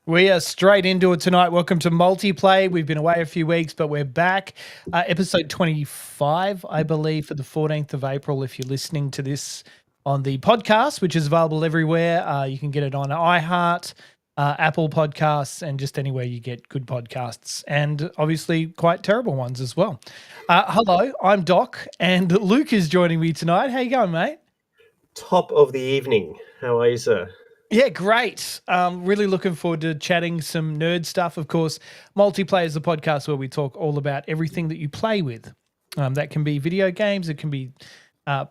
We are straight into it tonight. Welcome to Multiplay. We've been away a few weeks, but we're back. Episode 25, I believe, for the 14th of April. If you're listening to this on the podcast, which is available everywhere, you can get it on iHeart, Apple Podcasts, and just anywhere you get good podcasts, and obviously quite terrible ones as well. Hello, I'm Doc, and Luke is joining me tonight. How you going, mate? Top of the evening. How are you, sir? Yeah, great. Really looking forward to chatting some nerd stuff. Of course, Multiplayer is a podcast where we talk all about everything that you play with. That can be video games. It can be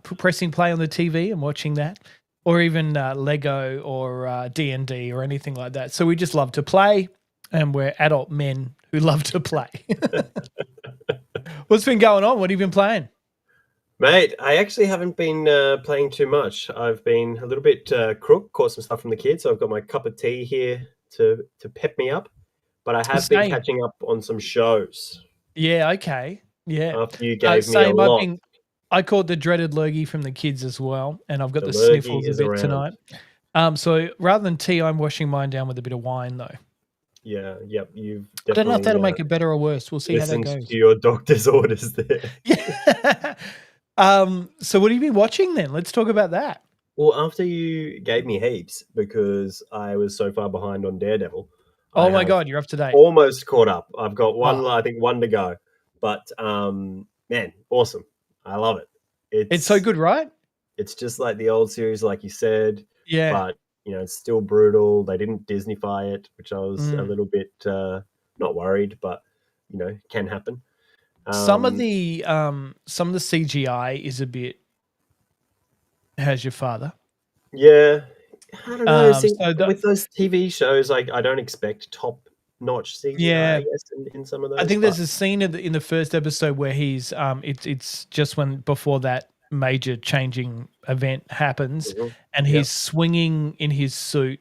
pressing play on the TV and watching that, or even Lego or D&D or anything like that. So we just love to play, and we're adult men who love to play. What's been going on? What have you been playing? Mate, I actually haven't been playing too much. I've been a little bit crook, caught some stuff from the kids. So I've got my cup of tea here to pep me up. But I have been catching up on some shows. Yeah, okay. Yeah. After you gave me a lot. I caught the dreaded lurgy from the kids as well, and I've got the sniffles a bit tonight. So rather than tea, I'm washing mine down with a bit of wine, though. Yeah, yep. You've I don't know if that'll make it better or worse. We'll see how that goes. To your doctor's orders there. Yeah. So what have you been watching then? Let's talk about that. Well, after you gave me heaps because I was so far behind on Daredevil. Oh my God, you're up to date. Almost caught up. I've got I think one to go. But man, awesome. I love it. It's so good, right? It's just like the old series, like you said. Yeah. But it's still brutal. They didn't Disneyfy it, which I was a little bit not worried, but can happen. Some of the CGI is a bit. How's your father? Yeah, I don't know. With those TV shows, I don't expect top-notch CGI. Yeah, I guess in some of those. I think there's a scene in the first episode where he's it's just before that major changing event happens, and he's swinging in his suit,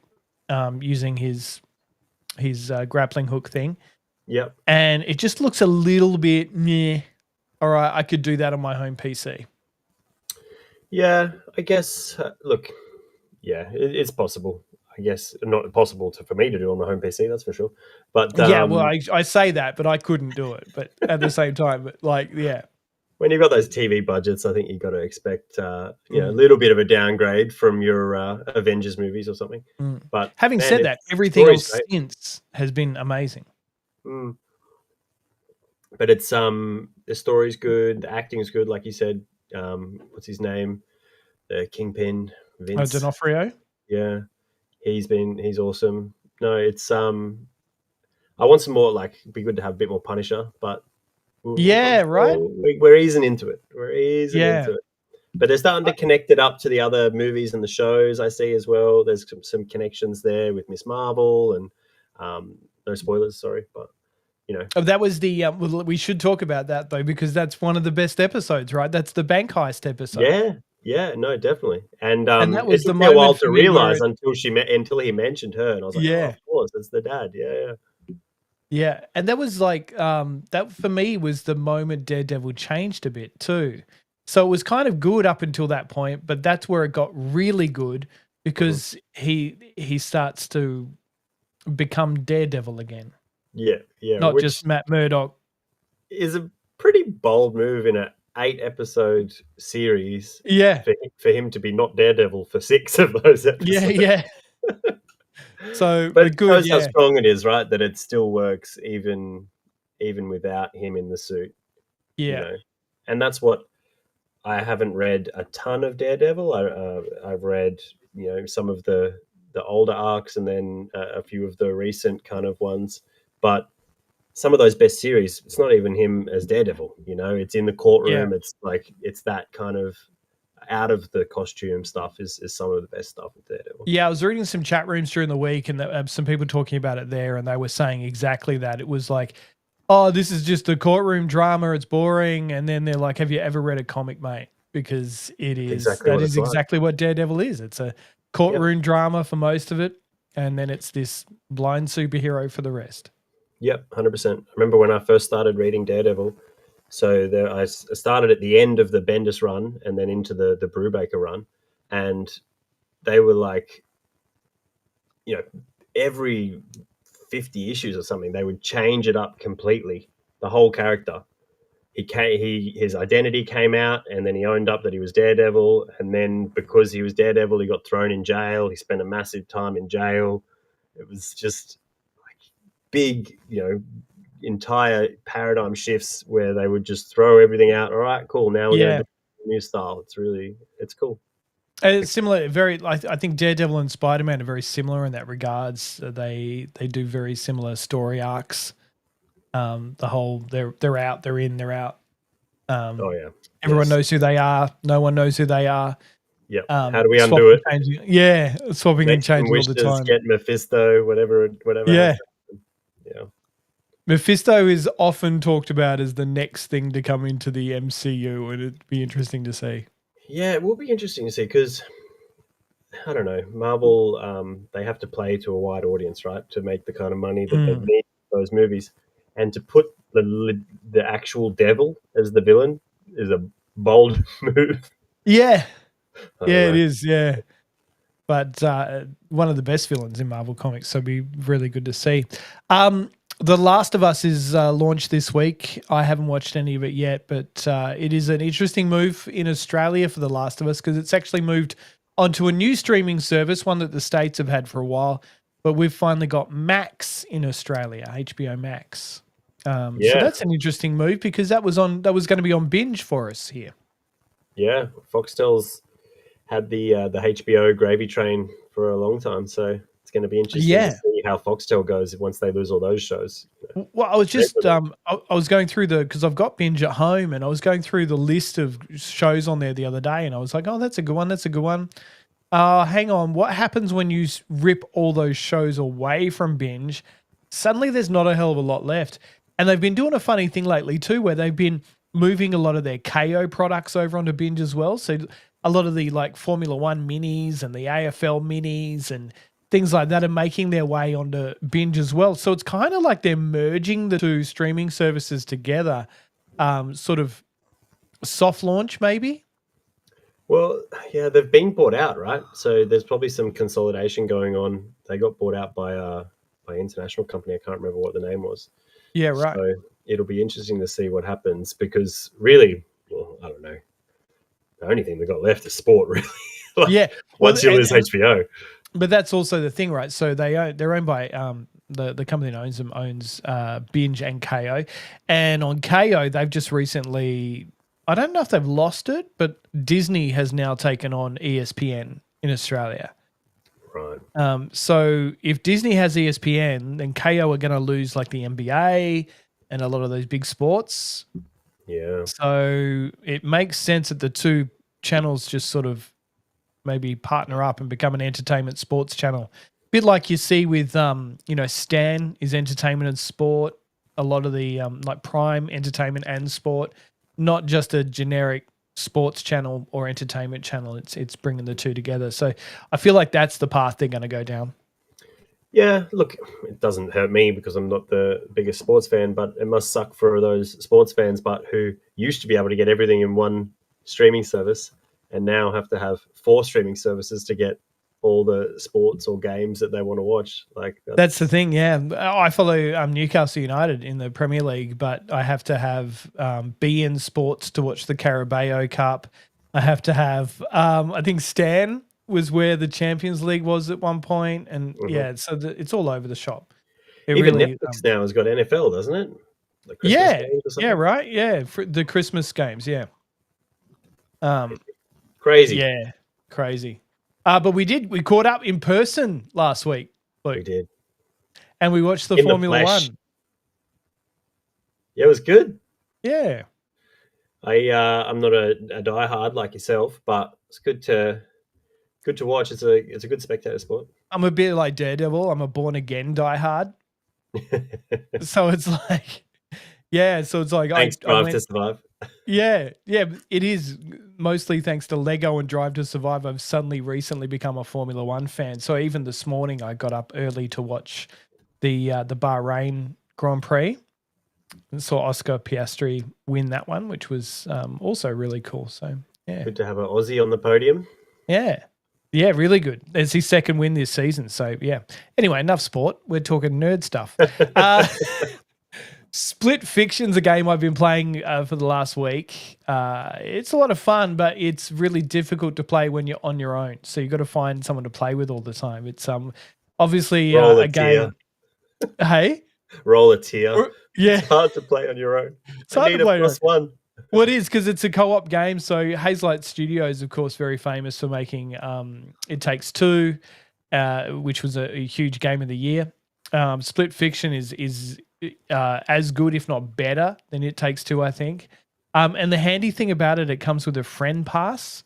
using his grappling hook thing. Yep. And it just looks a little bit meh. All right, I could do that on my home PC. Yeah, I guess. Look, yeah, it's possible. I guess not possible for me to do on my home PC. That's for sure. But yeah, well, I say that, but I couldn't do it. But at the same time, when you've got those TV budgets, I think you've got to expect a little bit of a downgrade from your Avengers movies or something. But having said that, everything else since has been amazing. But it's the story's good, the acting's good, like you said. What's his name? The Kingpin, Vince. D'Onofrio. Yeah, he's awesome. No, it's I want some more. Like, it'd be good to have a bit more Punisher, but right. We're easing into it. Into it. But they're starting to connect it up to the other movies and the shows I see as well. There's some connections there with Miss Marvel and no spoilers, sorry, but. That was the we should talk about that though, because that's one of the best episodes, right? That's the bank heist episode. Yeah, no, definitely. And that was it took me a while to realize until he mentioned her, and I was like, oh, of course, it's the dad. Yeah, and that was like that for me was the moment Daredevil changed a bit too. So it was kind of good up until that point, but that's where it got really good because he starts to become Daredevil again. Yeah. Not just Matt Murdock. Is a pretty bold move in an 8-episode series. Yeah. For him to be not Daredevil for 6 of those episodes. Yeah. So, but it shows how strong it is, right? That it still works even without him in the suit. Yeah. And that's what I haven't read a ton of Daredevil. I've read, some of the older arcs and then a few of the recent kind of ones. But some of those best series, it's not even him as Daredevil, it's in the courtroom. Yeah. It's like, it's that kind of out of the costume stuff is some of the best stuff with Daredevil. Yeah, I was reading some chat rooms during the week and some people talking about it there, and they were saying exactly that. It was like, oh, this is just a courtroom drama, it's boring. And then they're like, have you ever read a comic, mate? Because it is exactly what Daredevil is. It's a courtroom drama for most of it, and then it's this blind superhero for the rest. Yep, 100%. I remember when I first started reading Daredevil, so I started at the end of the Bendis run and then into the Brubaker run, and they were like, every 50 issues or something, they would change it up completely, the whole character. His identity came out, and then he owned up that he was Daredevil, and then because he was Daredevil, he got thrown in jail. He spent a massive time in jail. It was just like big, entire paradigm shifts where they would just throw everything out. All right, cool. Now we're going to do a new style. It's cool. It's similar. I think Daredevil and Spider-Man are very similar in that regards. They do very similar story arcs. The whole they're out, they're in, they're out. Oh yeah. Everyone knows who they are. No one knows who they are. Yeah. How do we undo it? Swapping and changing all the time. Get Mephisto, whatever. Yeah. Yeah. Mephisto is often talked about as the next thing to come into the MCU, and it'd be interesting to see. Yeah, it will be interesting to see because I don't know, Marvel, they have to play to a wide audience, right, to make the kind of money that they need those movies, and to put the actual devil as the villain is a bold move. Yeah, it is. Yeah, but one of the best villains in Marvel Comics, so it'd be really good to see. The Last of Us is launched this week. I haven't watched any of it yet, but it is an interesting move in Australia for The Last of Us because it's actually moved onto a new streaming service, one that the States have had for a while, but we've finally got Max in Australia, HBO Max. So that's an interesting move because that was going to be on Binge for us here. Yeah, Foxtel's had the HBO gravy train for a long time, so it's going to be interesting to see how Foxtel goes once they lose all those shows. Well, I was just I was going through because I've got Binge at home, and I was going through the list of shows on there the other day, and I was like, oh, that's a good one. That's a good one. Hang on. What happens when you rip all those shows away from Binge? Suddenly there's not a hell of a lot left. And they've been doing a funny thing lately too, where they've been moving a lot of their KO products over onto Binge as well. So a lot of the like Formula One minis and the AFL minis and things like that are making their way onto Binge as well. So it's kind of like they're merging the two streaming services together, sort of soft launch maybe. Well, yeah, they've been bought out, right? So there's probably some consolidation going on. They got bought out by an international company. I can't remember what the name was. Yeah, right. So it'll be interesting to see what happens because really, well, I don't know. The only thing they got left is sport, really. Once you lose HBO. But that's also the thing, right? So they're owned by the company that owns them owns Binge and KO, and on KO they've just recently, I don't know if they've lost it, but Disney has now taken on ESPN in Australia. Right. So if Disney has ESPN, then KO are going to lose like the NBA and a lot of those big sports. Yeah. So it makes sense that the two channels just sort of maybe partner up and become an entertainment sports channel. A bit like you see with, Stan is entertainment and sport. A lot of the like Prime entertainment and sport, not just a generic sports channel or entertainment channel. It's bringing the two together. So I feel like that's the path they're going to go down. Yeah, look, it doesn't hurt me because I'm not the biggest sports fan, but it must suck for those sports fans, but who used to be able to get everything in one streaming service and now have to have 4 streaming services to get all the sports or games that they want to watch. Like that's the thing. Yeah, I follow Newcastle United in the Premier League, but I have to have BN Sports to watch the Carabao Cup. I have to have I think Stan was where the Champions League was at one point, and so it's all over the shop. Even Netflix now has got NFL, doesn't it? The Christmas games or something? Yeah, right. Yeah, for the Christmas games. Yeah. Crazy. Yeah, crazy. But we caught up in person last week, Luke. We did. And we watched the Formula One. Yeah, it was good. Yeah. I'm not a diehard like yourself, but it's good to watch. It's a good spectator sport. I'm a bit like Daredevil. I'm a born again diehard. So it's like, Thanks, Drive to Survive. Yeah, it is mostly thanks to Lego and Drive to Survive. I've suddenly recently become a Formula One fan. So even this morning, I got up early to watch the Bahrain Grand Prix and saw Oscar Piastri win that one, which was also really cool. So yeah, good to have an Aussie on the podium. Yeah, Yeah, really good. It's his second win this season. So, yeah. Anyway, enough sport. We're talking nerd stuff. Split Fiction's a game I've been playing for the last week. It's a lot of fun, but it's really difficult to play when you're on your own. So you've got to find someone to play with all the time. It's obviously Roll a a tier. game. Hey? Roll a tier. Yeah. It's hard to play on your own. It's I hard need to play a +1. Well, it is because it's a co-op game. So Hazelight Studios, of course, very famous for making It Takes Two, which was a huge game of the year. Split Fiction is as good, if not better, than It Takes Two, I think. And the handy thing about it, it comes with a friend pass.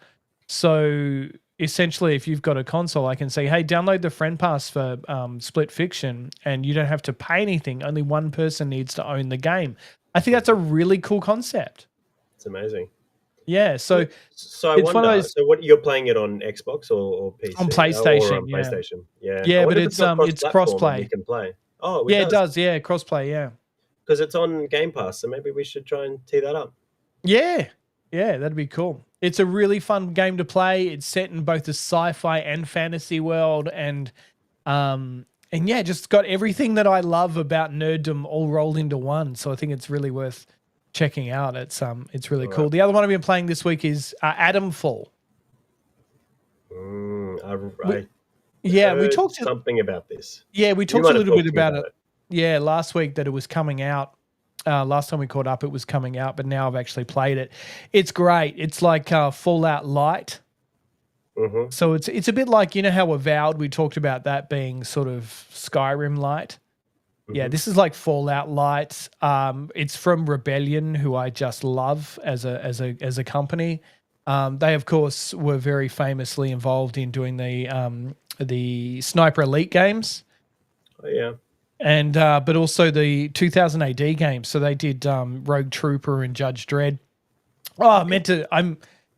So essentially, if you've got a console, I can say, hey, download the friend pass for Split Fiction, and you don't have to pay anything. Only one person needs to own the game. I think that's a really cool concept. It's amazing. Yeah, so I it's one of wonder. those So, what you're playing it on Xbox or PC? on Or PlayStation, on yeah. PlayStation. Yeah. I Yeah, but wonder if it's got it's cross-platform and we crossplay. can play. Oh, Yeah, it does. Yeah, crossplay, yeah. Because it's on Game Pass, so maybe we should try and tee that up. Yeah. Yeah, that'd be cool. It's a really fun game to play. It's set in both the sci-fi and fantasy world, and yeah, just got everything that I love about nerddom all rolled into one. So I think it's really worth checking out. It's really cool. Right. The other one I've been playing this week is Atomfall. Yeah, we talked something about this. Yeah, we talked a little bit about it. Yeah, last week that it was coming out. Last time we caught up, it was coming out, but now I've actually played it. It's great. It's like Fallout Light. Mm-hmm. So it's a bit like, you know how Avowed, we talked about that being sort of Skyrim Light. Mm-hmm. Yeah, this is like Fallout Light. It's from Rebellion, who I just love as a company. They of course were very famously involved in doing the Sniper Elite games. Oh yeah. And but also the 2000 AD games. So they did Rogue Trooper and Judge Dredd.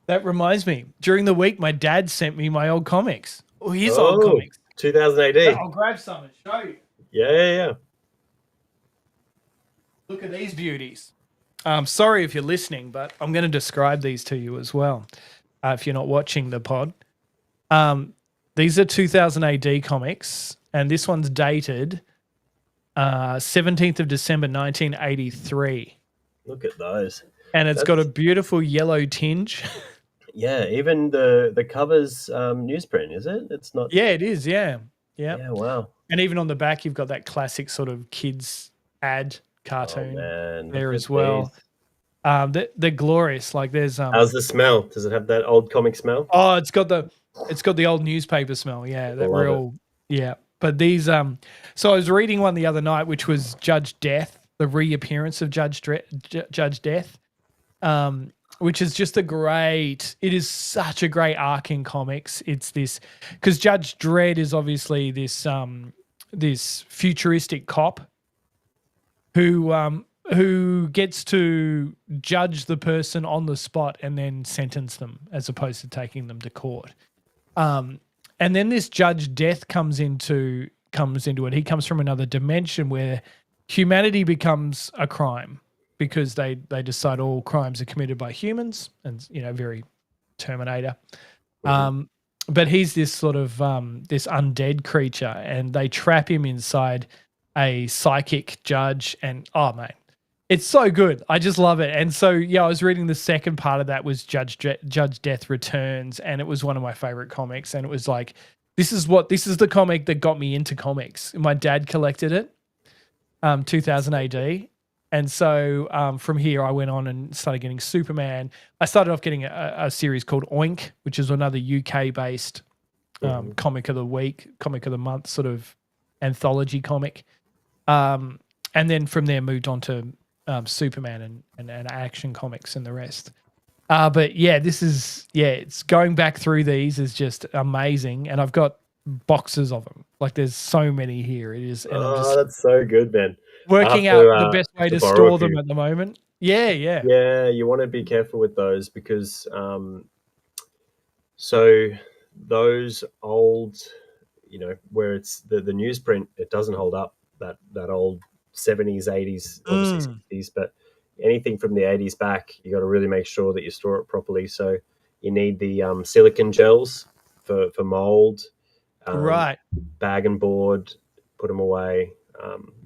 That reminds me. During the week, my dad sent me my old comics. Oh, his old comics. 2000 AD. I'll grab some and show you. Yeah. Look at these beauties. Sorry if you're listening, but I'm going to describe these to you as well. If you're not watching the pod, these are 2000 AD comics, and this one's dated 17th of December 1983. Look at those. And it's got a beautiful yellow tinge. Yeah, even the cover's newsprint, is it? It's not. Yeah, it is. Yeah. Yeah, wow. And even on the back, you've got that classic sort of kids ad cartoon there as well. They're glorious. Like there's how's the smell? Does it have that old comic smell? Oh, it's got the old newspaper smell. Yeah, that real. Yeah. But these, so I was reading one the other night, which was Judge Death, the reappearance of Judge Death, which is just it is such a great arc in comics. It's this, because Judge Dredd is obviously this futuristic cop who gets to judge the person on the spot and then sentence them as opposed to taking them to court. And then this Judge Death comes into it. He comes from another dimension where humanity becomes a crime because they decide all crimes are committed by humans, and very Terminator. Mm-hmm. But he's this sort of this undead creature, and they trap him inside a psychic judge. And oh man, it's so good. I just love it. And so yeah, I was reading the second part of that was Judge Death Returns, and it was one of my favorite comics. And it was like, this is the comic that got me into comics. My dad collected it, 2000 AD. And so from here, I went on and started getting Superman. I started off getting a series called Oink, which is another UK-based comic of the week, comic of the month sort of anthology comic. And then from there moved on to Superman and Action Comics and the rest. But yeah, it's going back through these is just amazing. And I've got boxes of them. Like there's so many here. It is. And that's so good, man. Working out the best way to store them at the moment. Yeah. Yeah, you want to be careful with those because so those old, where it's the newsprint, it doesn't hold up that old 70s, 80s, obviously 60s, but anything from the 80s back, you got to really make sure that you store it properly. So you need the silicone gels for mold. Right. Bag and board, put them away.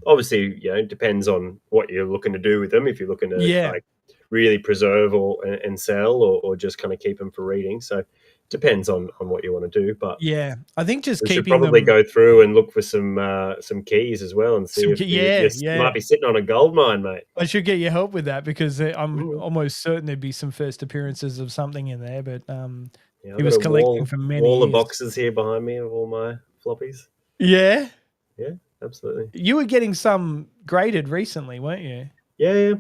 Obviously, it depends on what you're looking to do with them. If you're looking to Yeah. like really preserve and sell, or just kind of keep them for reading. So depends on what you want to do. But Yeah. I think just we should keeping probably them go through and look for some keys as well, and see if you yeah. might be sitting on a gold mine, mate. I should get your help with that because I'm Mm. almost certain there'd be some first appearances of something in there, but Yeah, I've he got was a collecting for many wall of years. boxes here behind me of all my floppies. Yeah. Yeah, absolutely. You were getting some graded recently, weren't you? Yeah.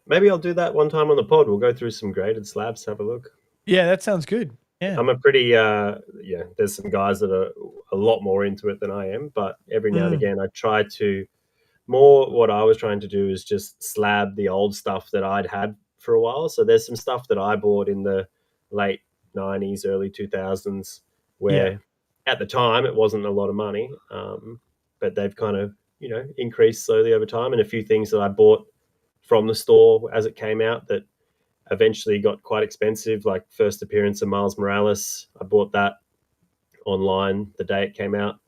Maybe I'll do that one time on the pod. We'll go through some graded slabs, have a look. Yeah, that sounds good. Yeah. I'm a pretty there's some guys that are a lot more into it than I am, but every now and Mm. again I try to more what I was trying to do is just slab the old stuff that I'd had for a while. So there's some stuff that I bought in the late 90s, early 2000s Yeah. where at the time it wasn't a lot of money, but they've kind of, increased slowly over time, and a few things that I bought from the store as it came out that eventually got quite expensive, like first appearance of Miles Morales. I bought that online the day it came out.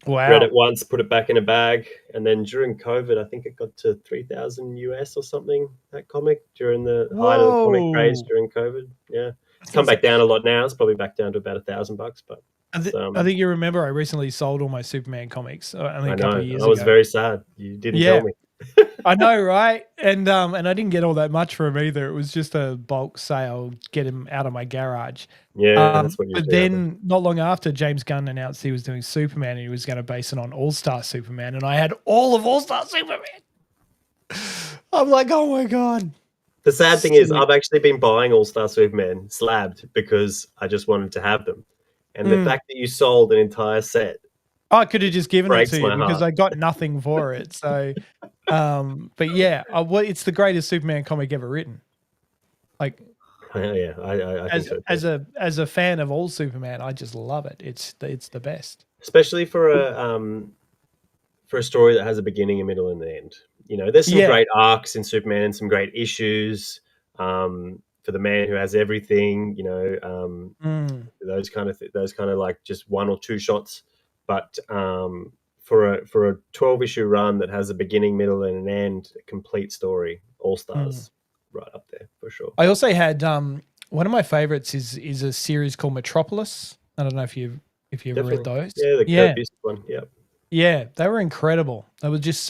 Read Wow. it once, put it back in a bag, and then during COVID, I think it got to 3,000 US or something. That comic during the height of the comic craze Whoa. during COVID. Yeah, it's That's come back insane. down a lot now. It's probably back down to about $1,000, but I think you remember I recently sold all my Superman comics only I a couple know of years I was ago. very sad. You didn't tell Yeah. me. I know, right? And I didn't get all that much for him either. It was just a bulk sale, get him out of my garage. Yeah, that's what you But do. then not long after, James Gunn announced he was doing Superman and he was going to base it on All-Star Superman, and I had all of All-Star Superman. I'm like, oh my God. The sad thing is, Silly. I've actually been buying All Star Superman slabbed because I just wanted to have them, and the fact that you sold an entire set I could have just given it breaks to you my because heart. I got nothing for it. So, but yeah, it's the greatest Superman comic ever written. Like, Yeah, I think so too. as a fan of all Superman, I just love it. It's the best. Especially for a story that has a beginning, a middle, and an end. There's some Yeah. great arcs in Superman and some great issues. For the man who has everything, those kind of like just one or two shots. But for a 12-issue run that has a beginning, middle, and an end, a complete story, All Stars, right up there for sure. I also had one of my favorites is a series called Metropolis. I don't know if you've ever read Definitely, those. yeah, the Yeah. Kurt Busiek one, yeah. Yeah, they were incredible. It was just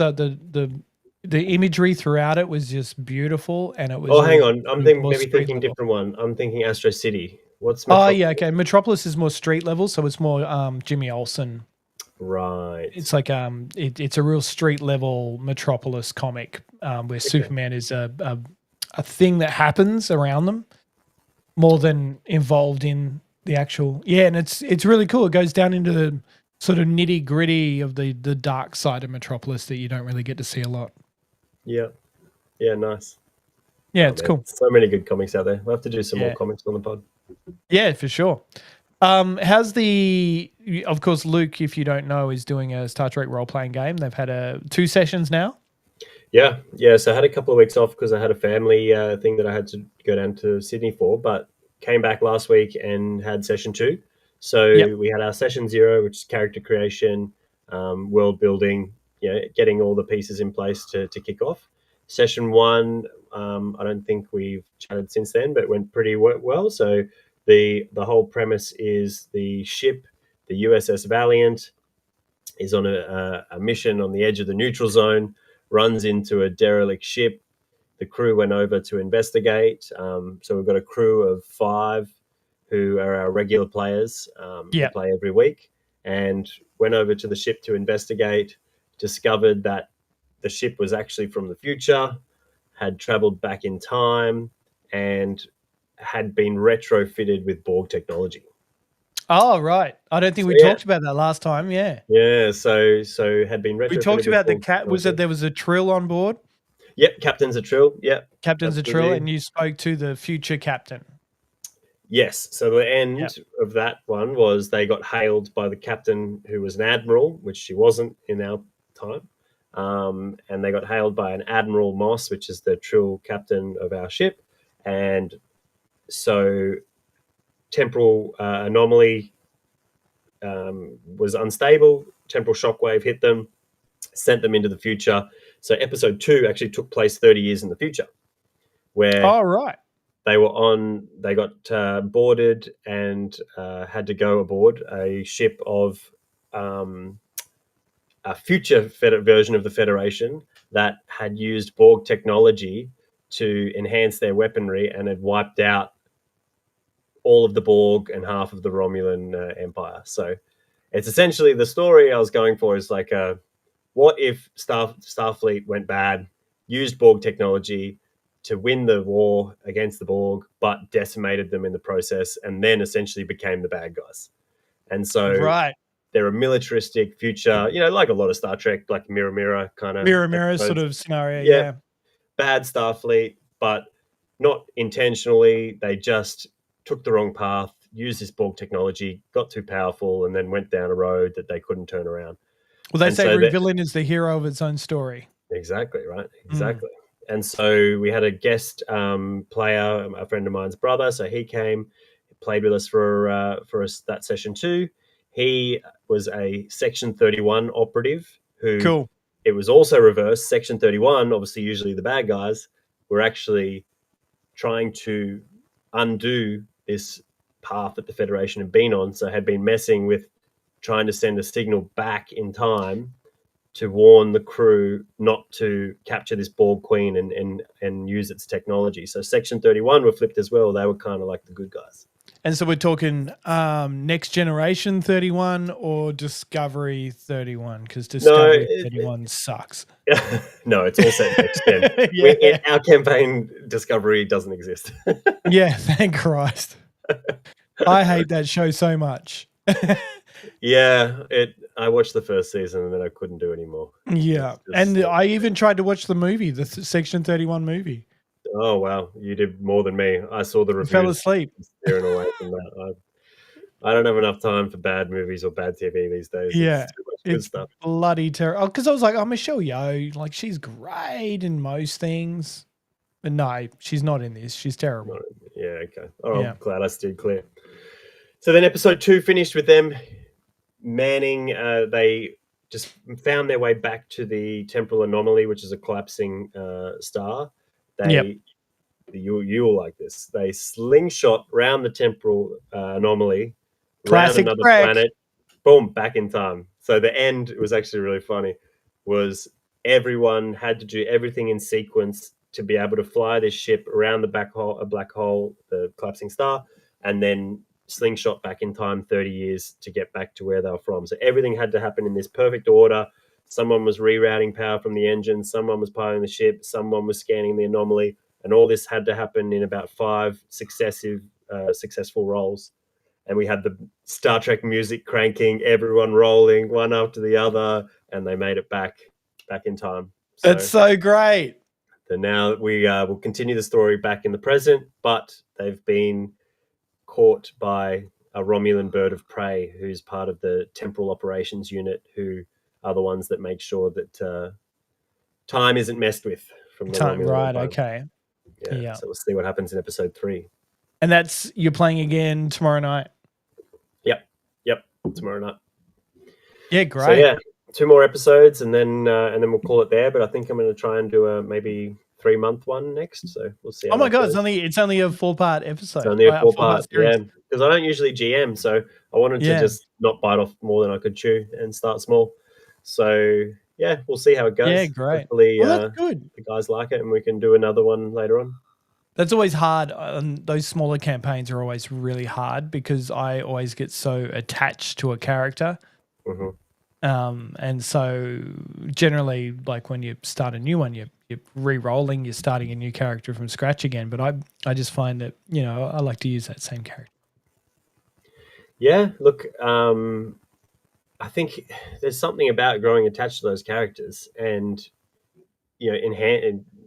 the imagery throughout it was just beautiful, and it was Oh, hang all on, I'm more maybe street thinking level. different one. I'm thinking Astro City. What's Oh yeah, Metropolis? okay. Metropolis is more street level, so it's more Jimmy Olsen. Right. It's like it's a real street level Metropolis comic where Superman is a thing that happens around them more than involved in the actual. Yeah, and it's really cool. It goes down into the sort of nitty gritty of the dark side of Metropolis that you don't really get to see a lot. Yeah, nice. Yeah, Oh, it's man, cool. so many good comics out there. We'll have to do some Yeah. more comics on the pod. Yeah, for sure. How's of course, Luke, if you don't know, is doing a Star Trek role-playing game. They've had 2 sessions now. Yeah. So I had a couple of weeks off because I had a family thing that I had to go down to Sydney for, but came back last week and had session 2. So Yep. we had our session 0, which is character creation, world building, getting all the pieces in place to kick off. Session 1, I don't think we've chatted since then, but it went pretty well. So the whole premise is the ship, the USS Valiant, is on a mission on the edge of the neutral zone, runs into a derelict ship. The crew went over to investigate. So we've got a crew of 5 who are our regular players who play every week, and went over to the ship to investigate, discovered that the ship was actually from the future, had traveled back in time, and had been retrofitted with Borg technology. Oh, right. I don't think we yeah. talked about that last time. Yeah. Yeah, so had been retrofitted. We talked with about the Borg cat. Was it technology. there was a Trill on board? Yep, Captain's a Trill. Yep. Captain's a Trill, absolutely. and you spoke to the future captain. Yes. So the end of that one was they got hailed by the captain, who was an admiral, which she wasn't in our time. And they got hailed by an Admiral Moss, which is the Trill captain of our ship. And so temporal anomaly was unstable. Temporal shockwave hit them, sent them into the future. So episode 2 actually took place 30 years in the future, where right. they got boarded and had to go aboard a ship of a future version of the Federation that had used Borg technology to enhance their weaponry and had wiped out all of the Borg and half of the Romulan Empire. So it's essentially the story I was going for is like, what if Starfleet went bad, used Borg technology to win the war against the Borg, but decimated them in the process, and then essentially became the bad guys. And so Right. they're a militaristic future, like a lot of Star Trek, like Mirror kind of Mirror sort of scenario. Yeah. Bad Starfleet, but not intentionally. They just took the wrong path, used this Borg technology, got too powerful, and then went down a road that they couldn't turn around. Well, they say every villain is the hero of its own story. Exactly, right? Exactly. And so we had a guest player, a friend of mine's brother. So he came, played with us for that session too. He was a Section 31 operative who Cool. It was also reversed. Section 31, obviously usually the bad guys, were actually trying to undo this path that the Federation had been on. So had been messing with trying to send a signal back in time to warn the crew not to capture this Borg queen and use its technology. So Section 31 were flipped as well. They were kind of like the good guys. And so we're talking Next Generation 31 or Discovery 31? Because Discovery 31 sucks. No, it's all set next gen. Our campaign Discovery doesn't exist. Yeah, thank Christ. I hate that show so much. Yeah, I watched the first season and then I couldn't do anymore. Yeah, and I even tried to watch the movie, the Section 31 movie. Oh wow, you did more than me. I saw the reviews. Fell asleep. Steering away from that. I don't have enough time for bad movies or bad TV these days. Yeah, it's too much good stuff. Bloody terrible. Because I was like, Michelle Yeoh, like she's great in most things, but no, she's not in this. She's terrible. Yeah, okay. Oh, I'm glad I steered clear. So then episode 2 finished with them manning. They just found their way back to the temporal anomaly, which is a collapsing star. You will like this. They slingshot round the temporal anomaly, classic round another Trek. planet, boom, back in time. So the end, it was actually really funny, everyone had to do everything in sequence to be able to fly this ship around a black hole, the collapsing star, and then slingshot back in time 30 years to get back to where they were from. So everything had to happen in this perfect order. Someone was rerouting power from the engine, someone was piloting the ship, someone was scanning the anomaly, and all this had to happen in about 5 successful rolls. And we had the Star Trek music cranking, everyone rolling one after the other, and they made it back in time. That's so great. So now we will continue the story back in the present, but they've been caught by a Romulan bird of prey who's part of the temporal operations unit, who are the ones that make sure that time isn't messed with from the time. Romulan Right? Empire. Okay. Yeah. So we'll see what happens in episode 3. And you're playing again tomorrow night. Yep. Tomorrow night. Yeah, great. So yeah, 2 more episodes and then we'll call it there. But I think I'm going to try and do a maybe 3-month one next. So we'll see. Oh my god, it's only a 4-part episode. It's only a 4-part, yeah. Because I don't usually GM, so I wanted to just not bite off more than I could chew and start small. So yeah, we'll see how it goes. Yeah, great. Hopefully, that's good. The guys like it, and we can do another one later on. That's always hard. Those smaller campaigns are always really hard because I always get so attached to a character. Mm-hmm. And so generally, like when you start a new one, you're re-rolling, you're starting a new character from scratch again. But I just find that, I like to use that same character. Yeah, look, I think there's something about growing attached to those characters and,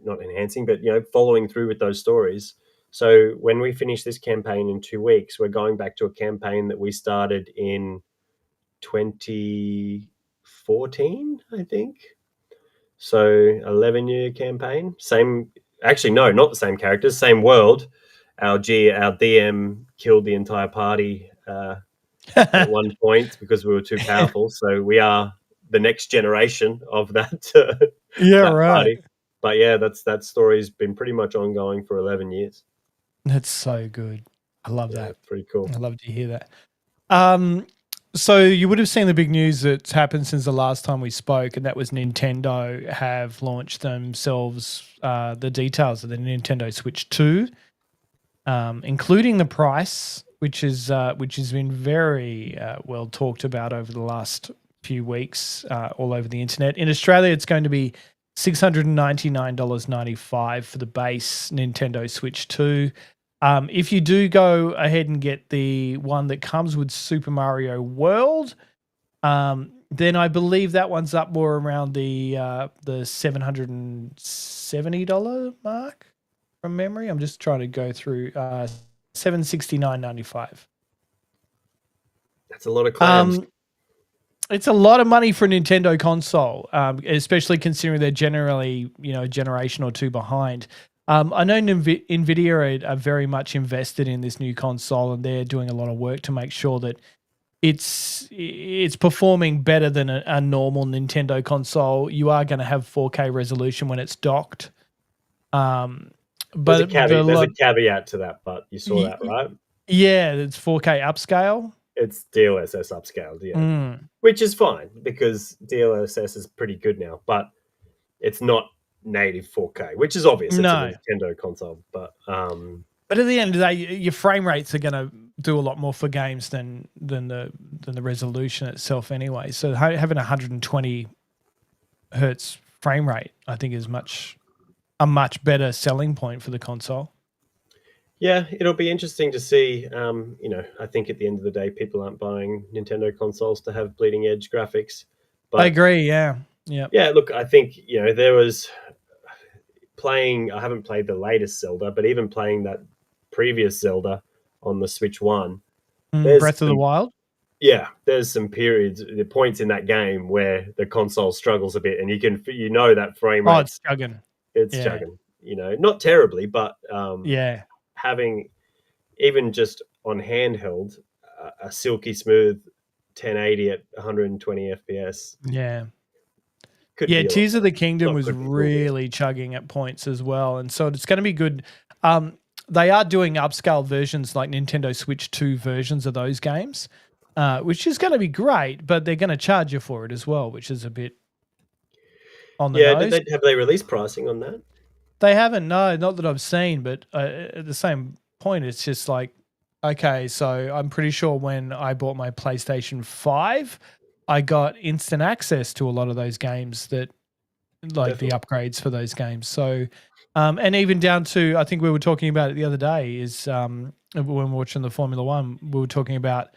not enhancing, but, following through with those stories. So when we finish this campaign in 2 weeks, we're going back to a campaign that we started in 2014, I think. So 11-year campaign. Actually, no, not the same characters, same world. Our DM killed the entire party. at one point because we were too powerful. So we are the next generation of that Yeah, that right. party. But yeah, that story's been pretty much ongoing for 11 years. That's so good. I love Yeah, that. pretty cool. I love to hear that. So you would have seen the big news that's happened since the last time we spoke, and that was Nintendo have launched themselves the details of the Nintendo Switch 2, including the price, which has been very well talked about over the last few weeks all over the internet. In Australia, it's going to be $699.95 for the base Nintendo Switch 2. If you do go ahead and get the one that comes with Super Mario World, then I believe that one's up more around the $770 mark from memory. I'm just trying to go through $769.95. That's a lot of clams. It's a lot of money for a Nintendo console, especially considering they're generally, a generation or two behind. I know NVIDIA are very much invested in this new console, and they're doing a lot of work to make sure that it's performing better than a normal Nintendo console. You are going to have 4K resolution when it's docked. There's a caveat to that, but you saw that, right? Yeah, it's 4K upscale. It's DLSS upscaled, yeah. Which is fine because DLSS is pretty good now, but it's not native 4K, which is obvious. It's a Nintendo console, but at the end of the day, your frame rates are going to do a lot more for games than the resolution itself, anyway. So having 120 hertz frame rate, I think, is a much better selling point for the console. Yeah, it'll be interesting to see. I think at the end of the day, people aren't buying Nintendo consoles to have bleeding edge graphics. But I agree. Yeah. Yeah. Look, I think there was playing. I haven't played the latest Zelda, but even playing that previous Zelda on the Switch 1, Breath of the Wild. Yeah, there's some periods, the points in that game where the console struggles a bit, and that frame rate. Oh, it's chugging. It's chugging. Not terribly, but having even just on handheld a silky smooth 1080 at 120 FPS. Yeah. Tears of the Kingdom was really chugging at points as well, and so it's going to be good. They are doing upscale versions like Nintendo Switch 2 versions of those games, which is going to be great, but they're going to charge you for it as well, which is a bit on the nose. Have they released pricing on that? They haven't, no, not that I've seen, but at the same point, it's just like, okay, so I'm pretty sure when I bought my PlayStation 5, I got instant access to a lot of those games the upgrades for those games. So, and even down to, I think we were talking about it the other day, is when we were watching the Formula One, we were talking about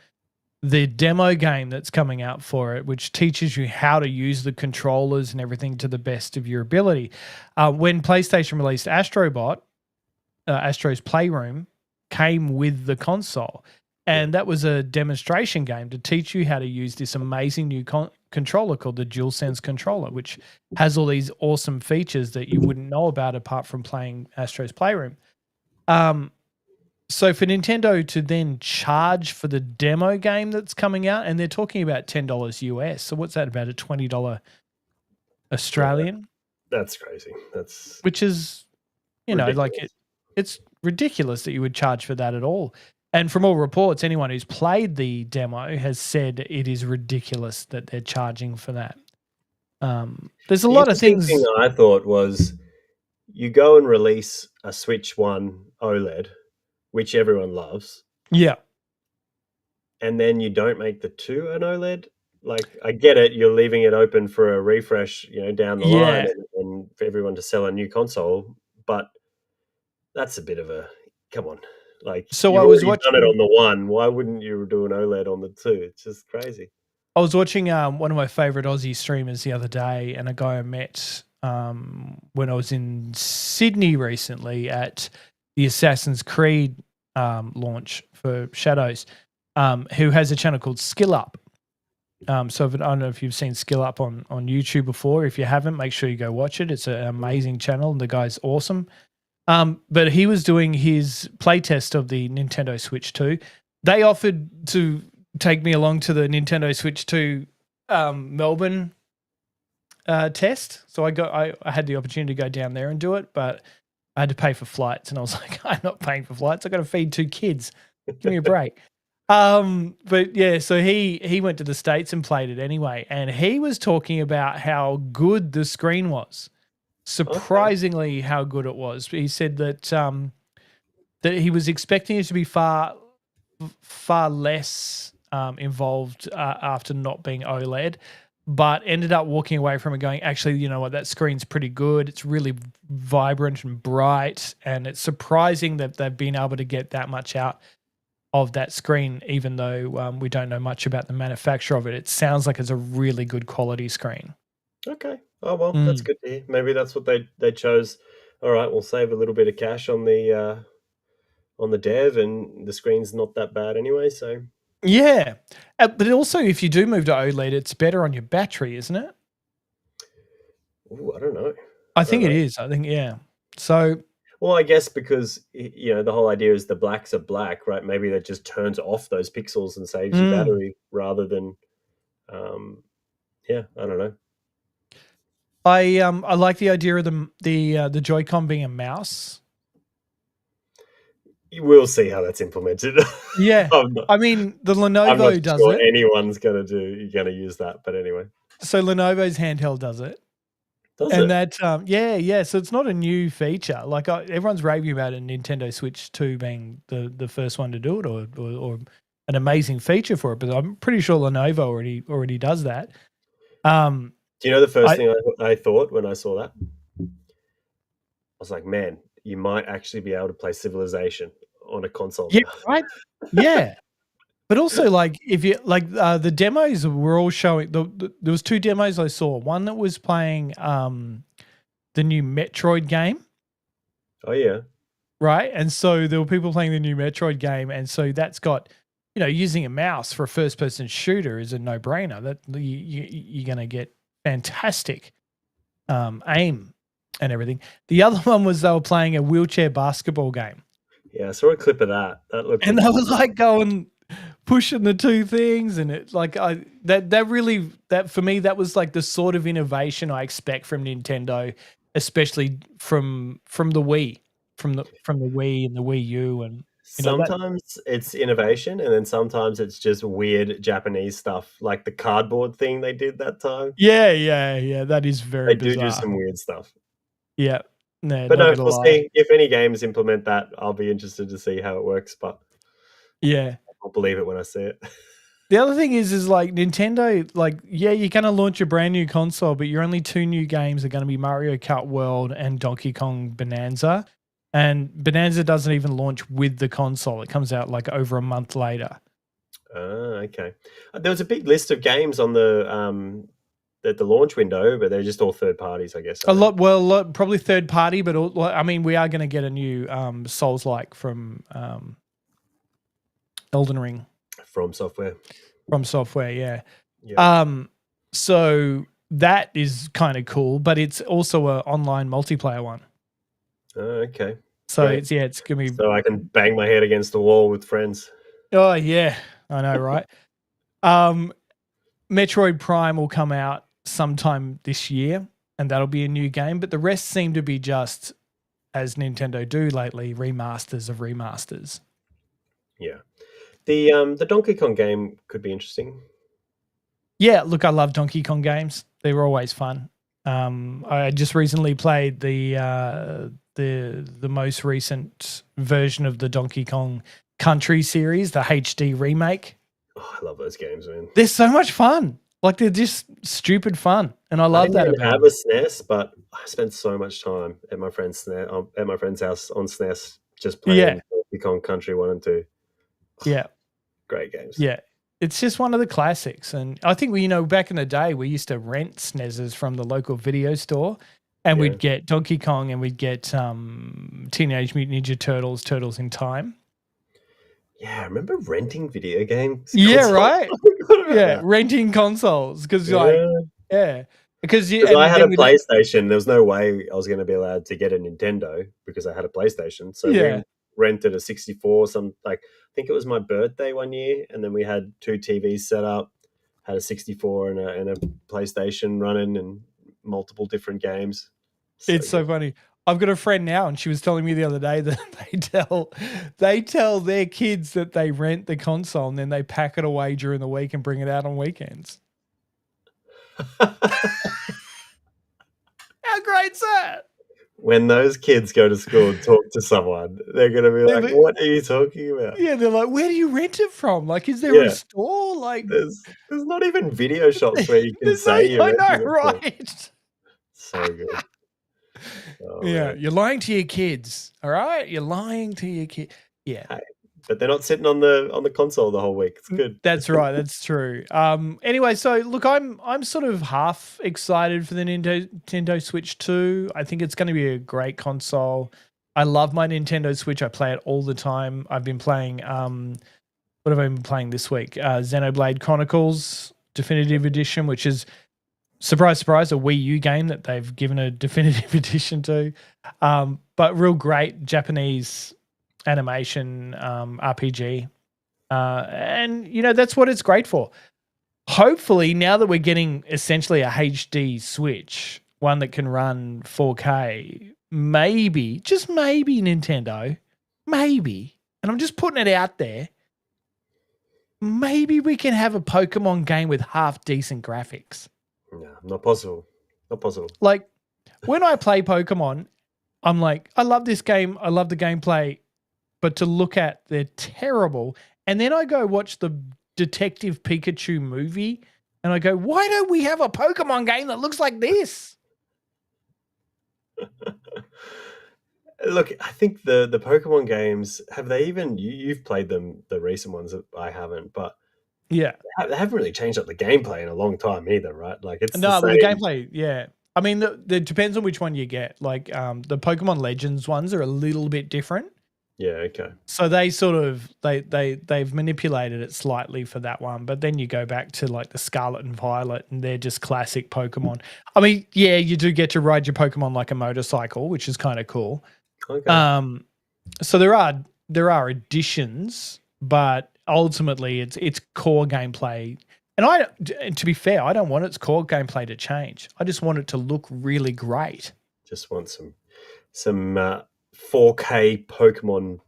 the demo game that's coming out for it, which teaches you how to use the controllers and everything to the best of your ability. When PlayStation released Astrobot, Astro's Playroom came with the console, and that was a demonstration game to teach you how to use this amazing new controller called the DualSense controller, which has all these awesome features that you wouldn't know about apart from playing Astro's Playroom. So for Nintendo to then charge for the demo game that's coming out, and they're talking about $10 US. So what's that, about a $20 Australian? That's crazy. Which is, it's ridiculous that you would charge for that at all. And from all reports, anyone who's played the demo has said it is ridiculous that they're charging for that. There's a lot of things. The thing I thought was, you go and release a Switch 1 OLED, which everyone loves. Yeah. And then you don't make the 2 an OLED. Like, I get it, you're leaving it open for a refresh, down the line and for everyone to sell a new console, but that's a bit of a, come on. Like, so you've I was already done it on the 1. Why wouldn't you do an OLED on the 2? It's just crazy. I was watching one of my favorite Aussie streamers the other day, and a guy I met when I was in Sydney recently at the Assassin's Creed launch for Shadows, who has a channel called Skill Up. So I don't know if you've seen Skill Up on YouTube before. If you haven't, make sure you go watch it. It's an amazing channel, and the guy's awesome. But he was doing his playtest of the Nintendo Switch 2. They offered to take me along to the Nintendo Switch 2 Melbourne test. So I had the opportunity to go down there and do it, but I had to pay for flights, and I was like, I'm not paying for flights. I got to feed 2 kids. Give me a break. But yeah, so he went to the States and played it anyway, and he was talking about how good the screen was. Surprisingly, how good it was. He said that that he was expecting it to be far less involved after not being OLED, but ended up walking away from it going, actually, you know what, that screen's pretty good. It's really vibrant and bright, and it's surprising that they've been able to get that much out of that screen, even though we don't know much about the manufacture of it. It sounds like it's a really good quality screen. Okay. Oh, well, that's good to hear. Maybe that's what they chose. All right, we'll save a little bit of cash on the dev, and the screen's not that bad anyway, so Yeah. But also, if you do move to OLED, it's better on your battery, isn't it? ooh, I don't know. I think it is. I think, yeah. So, Well, I guess because the whole idea is the blacks are black, right? Maybe that just turns off those pixels and saves you battery rather than, yeah, I don't know. I like the idea of the Joy-Con being a mouse. We'll see how that's implemented. Yeah. I mean, the Lenovo does it. Anyone's gonna use that, but anyway. So Lenovo's handheld does it. Does and it? that, yeah. So it's not a new feature. Like everyone's raving about a Nintendo Switch 2 being the first one to do it, or an amazing feature for it. But I'm pretty sure Lenovo already does that. Do you know the first thing I thought when I saw that? I was like, man, you might actually be able to play Civilization on a console. Yeah, now. right. Yeah. But also, like, if you like, the demos were all showing. There was 2 demos I saw. One that was playing the new Metroid game. Oh yeah, right. And so there were people playing the new Metroid game, and so that's got, using a mouse for a first-person shooter is a no-brainer. That you're going to get fantastic aim and everything. The other one was they were playing a wheelchair basketball game. yeah. I saw a clip of that. That looked. And I was like going, pushing the 2 things, and it like that for me, that was like the sort of innovation I expect from Nintendo, especially from the Wii, from the Wii and the Wii U, and Sometimes it's innovation, and then sometimes it's just weird Japanese stuff, like the cardboard thing they did that time. yeah. That is very They do bizarre. some weird stuff. Yeah, no, but not no, we'll see. If any games implement that, I'll be interested to see how it works. But yeah, I'll believe it when I see it. The other thing is like Nintendo, like, yeah, you're going to launch a brand new console, but your only 2 new games are going to be Mario Kart World and Donkey Kong Bonanza. And Bonanza doesn't even launch with the console. It comes out like over a month later. Okay. There was a big list of games on the launch window, but they're just all third parties, I guess. Probably third party, but I mean, we are going to get a new Souls-like from Elden Ring. From Software, yeah. So that is kind of cool, but it's also an online multiplayer one. Okay. So great. It's gonna be. So I can bang my head against the wall with friends. Oh yeah, I know, right? Metroid Prime will come out sometime this year, and that'll be a new game. But the rest seem to be just, as Nintendo do lately, remasters of remasters. Yeah. The Donkey Kong game could be interesting. Yeah, look, I love Donkey Kong games. They were always fun. I just recently played the most recent version of the Donkey Kong Country series, the HD remake. Oh, I love those games, man. They're so much fun. Like, they're just stupid fun, and I love that about. I have a SNES, but I spent so much time at my friend's house on SNES just playing Donkey Kong Country 1 and 2. Yeah, great games. Yeah, it's just one of the classics, and I think back in the day we used to rent SNESes from the local video store, and we'd get Donkey Kong and we'd get Teenage Mutant Ninja Turtles, Turtles in Time. Yeah, I remember renting video games. Yeah, right. Yeah, renting consoles because because I had a PlayStation. There was no way I was going to be allowed to get a Nintendo because I had a PlayStation. So rented a 64. I think it was my birthday one year, and then we had 2 TVs set up, had a 64 and a PlayStation running, and multiple different games. It's so Good. funny. I've got a friend now, and she was telling me the other day that they tell their kids that they rent the console and then they pack it away during the week and bring it out on weekends. How great's that? When those kids go to school and talk to someone, they're going to be like, "What are you talking about?" Yeah, they're like, "Where do you rent it from? Like, is there a store? Like, there's not even video shops where you can say you're renting it from. right? So good. Oh, Yeah, man. you're lying to your kids. All right, you're lying to your kid. Yeah, Hey, but they're not sitting on the console the whole week. It's good. that's right. That's true. Anyway, so look, I'm sort of half excited for the Nintendo Switch 2. I think it's going to be a great console. I love my Nintendo Switch. I play it all the time. I've been playing what have I been playing this week? Xenoblade Chronicles Definitive Edition, which is, surprise, surprise, a Wii U game that they've given a definitive edition to. But real great Japanese animation RPG. And, you know, that's what it's great for. Hopefully, now that we're getting essentially a HD Switch, one that can run 4K, maybe, just maybe Nintendo, maybe, and I'm just putting it out there, maybe we can have a Pokemon game with half decent graphics. No, not possible. Not possible. Like, when I play Pokemon, I'm like, I love this game. I love the gameplay. But to look at, they're terrible. And then I go watch the Detective Pikachu movie and I go, why don't we have a Pokemon game that looks like this? Look, I think the Pokemon games, have they even, you've played them, the recent ones that I haven't, but yeah, they haven't really changed up the gameplay in a long time either, right? Like it's no, the well, the same. gameplay, yeah. I mean, it depends on which one you get. Like the Pokemon Legends ones are a little bit different. Yeah, okay. So they sort of they've manipulated it slightly for that one, but then you go back to like the Scarlet and Violet, and they're just classic Pokemon. I mean, yeah, you do get to ride your Pokemon like a motorcycle, which is kind of cool. Okay. So there are additions, but ultimately it's core gameplay. And to be fair, I don't want its core gameplay to change. I just want it to look really great. Just want some 4K Pokemon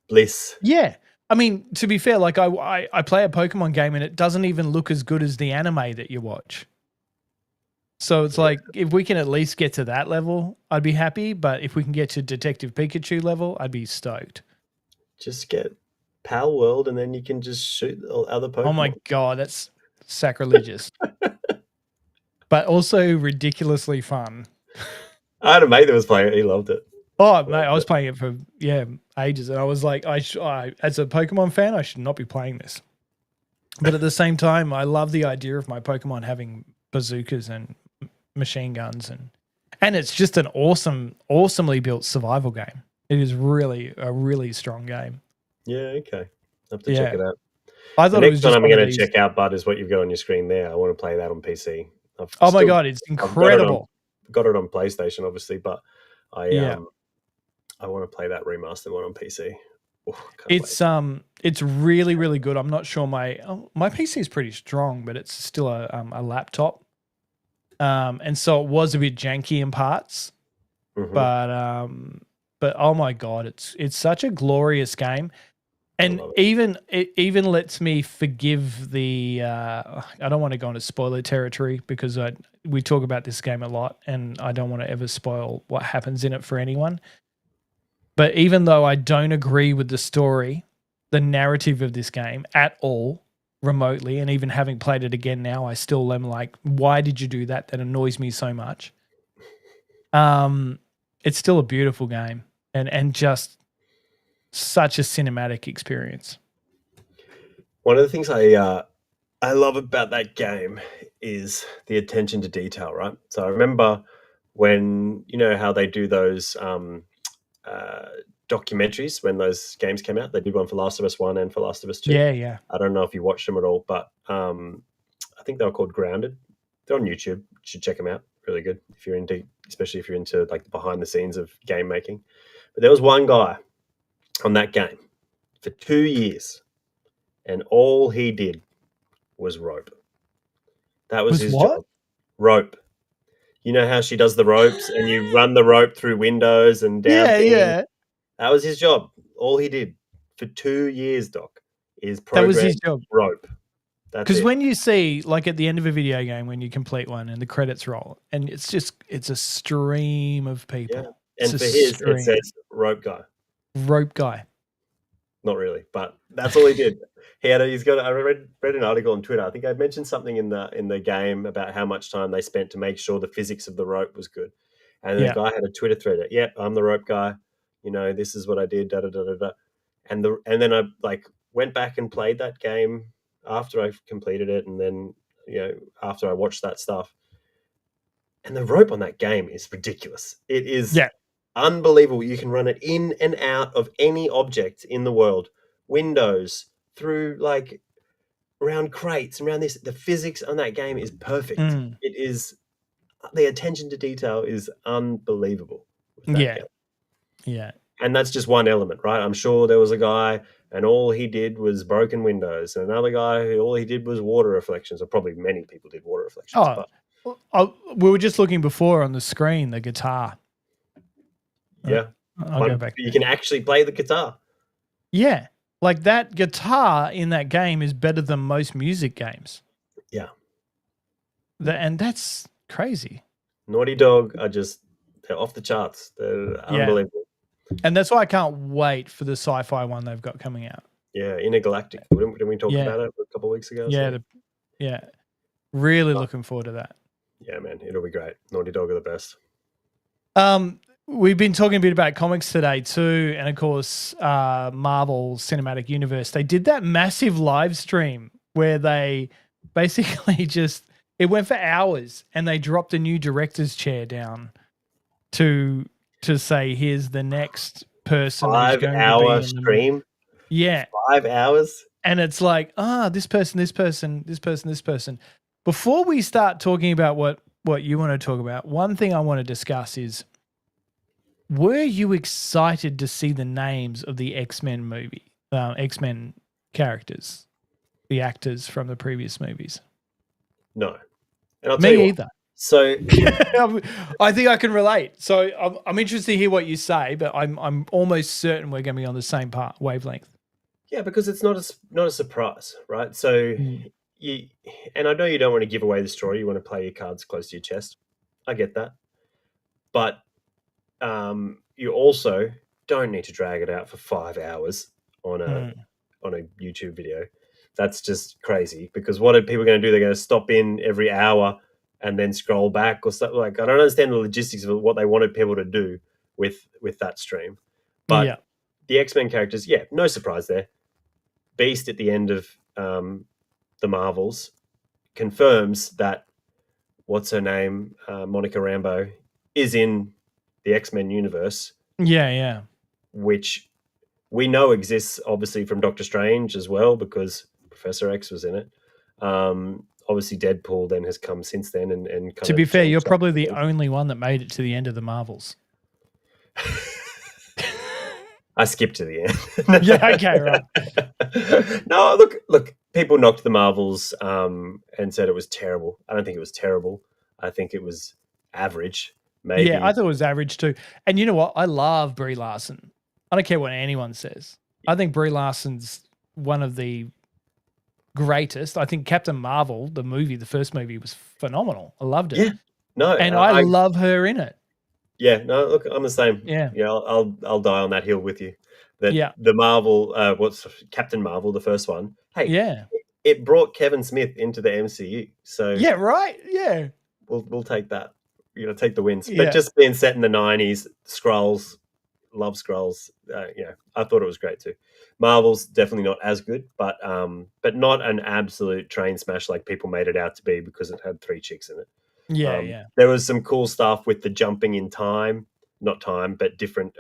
bliss. Yeah. I mean, to be fair, like I play a Pokemon game and it doesn't even look as good as the anime that you watch. So it's like, if we can at least get to that level, I'd be happy. But if we can get to Detective Pikachu level, I'd be stoked. Just get Pal World and then you can just shoot other Pokemon. Oh my God, that's sacrilegious. But also ridiculously fun. I had a mate that was playing it. He loved it. Oh, mate, I was playing it for, ages. And I was like, as a Pokemon fan, I should not be playing this. But at the same time, I love the idea of my Pokemon having bazookas and machine guns. And it's just an awesomely built survival game. It is really a really strong game. Yeah, okay. I'll have to check it out. I thought the it was next just one I'm going to check out, Bud, is what you've got on your screen there. I want to play that on PC. Oh my God, it's incredible. Got it on PlayStation, obviously, but I want to play that remastered one on PC. It's really, really good. I'm not sure my PC is pretty strong, but it's still a laptop. And so it was a bit janky in parts, but oh my God, it's such a glorious game. And it even lets me forgive the I don't want to go into spoiler territory because we talk about this game a lot and I don't want to ever spoil what happens in it for anyone. But even though I don't agree with the story, the narrative of this game at all, remotely, and even having played it again now, I still am like, why did you do that? That annoys me so much. It's still a beautiful game and just such a cinematic experience. One of the things I love about that game is the attention to detail, right? So I remember when, you know how they do those documentaries when those games came out. They did one for Last of Us 1 and for Last of Us 2. Yeah. I don't know if you watched them at all, but I think they were called Grounded. They're on YouTube. You should check them out. Really good if you're into, especially if you're into like the behind the scenes of game making. But there was one guy on that game for 2 years, and all he did was rope. That was his what? job. Rope. You know how she does the ropes and you run the rope through windows and down Yeah, things? yeah. That was his job. All he did for 2 years, Doc, is That was program his job. rope. That's Because it. when you see, like at the end of a video game, when you complete one and the credits roll, and it's a stream of people. Yeah. It's And a for his, it stream. says rope guy. Rope guy. Not really, but that's all he did. He's got. I read an article on Twitter. I think I mentioned something in the game about how much time they spent to make sure the physics of the rope was good. And the Yeah. guy had a Twitter thread. Yep, I'm the rope guy. You know, this is what I did. Da da da da da. And then I went back and played that game after I completed it, and then after I watched that stuff. And the rope on that game is ridiculous. It is unbelievable. You can run it in and out of any object in the world, windows, through around crates and around this. The physics on that game is perfect. It is, the attention to detail is unbelievable with that game. Yeah. And that's just one element, right? I'm sure there was a guy and all he did was broken windows, and another guy who all he did was water reflections, or probably many people did water reflections. We were just looking before on the screen, the guitar. Yeah. I'll go back. You can actually play the guitar. Yeah. Like that guitar in that game is better than most music games. Yeah. And that's crazy. Naughty Dog they're off the charts. They're unbelievable. And that's why I can't wait for the sci-fi one they've got coming out. Yeah, Intergalactic. Didn't we talk about it a couple of weeks ago? Yeah. Really looking forward to that. Yeah, man. It'll be great. Naughty Dog are the best. We've been talking a bit about comics today too, and of course, Marvel Cinematic Universe. They did that massive live stream where they basically it went for hours, and they dropped a new director's chair down to say, here's the next person. 5-hour stream. Yeah, 5 hours, and it's like, this person, this person, this person, this person. Before we start talking about what you want to talk about, one thing I want to discuss is, were you excited to see the names of the X-Men movie, X-Men characters, the actors from the previous movies? No. And I'll tell you Me either. So I think I can relate. So I'm interested to hear what you say, but I'm almost certain we're going to be on the same wavelength. Yeah, because it's not a surprise, right? So and I know you don't want to give away the story. You want to play your cards close to your chest. I get that. But you also don't need to drag it out for 5 hours on a YouTube video. That's just crazy, because what are people going to do? They're going to stop in every hour and then scroll back or something. I don't understand the logistics of what they wanted people to do with that stream. But the X-Men characters, no surprise there. Beast at the end of the Marvels confirms that what's her name, Monica Rambeau, is in the X-Men universe. Yeah. Which we know exists obviously from Doctor Strange as well, because Professor X was in it. Obviously Deadpool then has come since then and kind to be fair, you're probably the only one that made it to the end of the Marvels. I skipped to the end. Yeah, okay, right. No, look, people knocked the Marvels and said it was terrible. I don't think it was terrible. I think it was average, maybe. Yeah, I thought it was average too. And you know what? I love Brie Larson. I don't care what anyone says. I think Brie Larson's one of the greatest. I think Captain Marvel, the first movie, was phenomenal. I loved it. Yeah, no, and I love her in it. Yeah, no, look, I'm the same. Yeah, I'll die on that hill with you. That the Marvel, what's Captain Marvel, the first one? Hey, yeah, it brought Kevin Smith into the MCU. So yeah, right, yeah, we'll take that. Take the wins. But just being set in the 90s, Skrulls, love Skrulls. I thought it was great too. Marvel's definitely not as good, but not an absolute train smash like people made it out to be, because it had 3 chicks in it. Yeah. There was some cool stuff with the jumping in time, not time, but different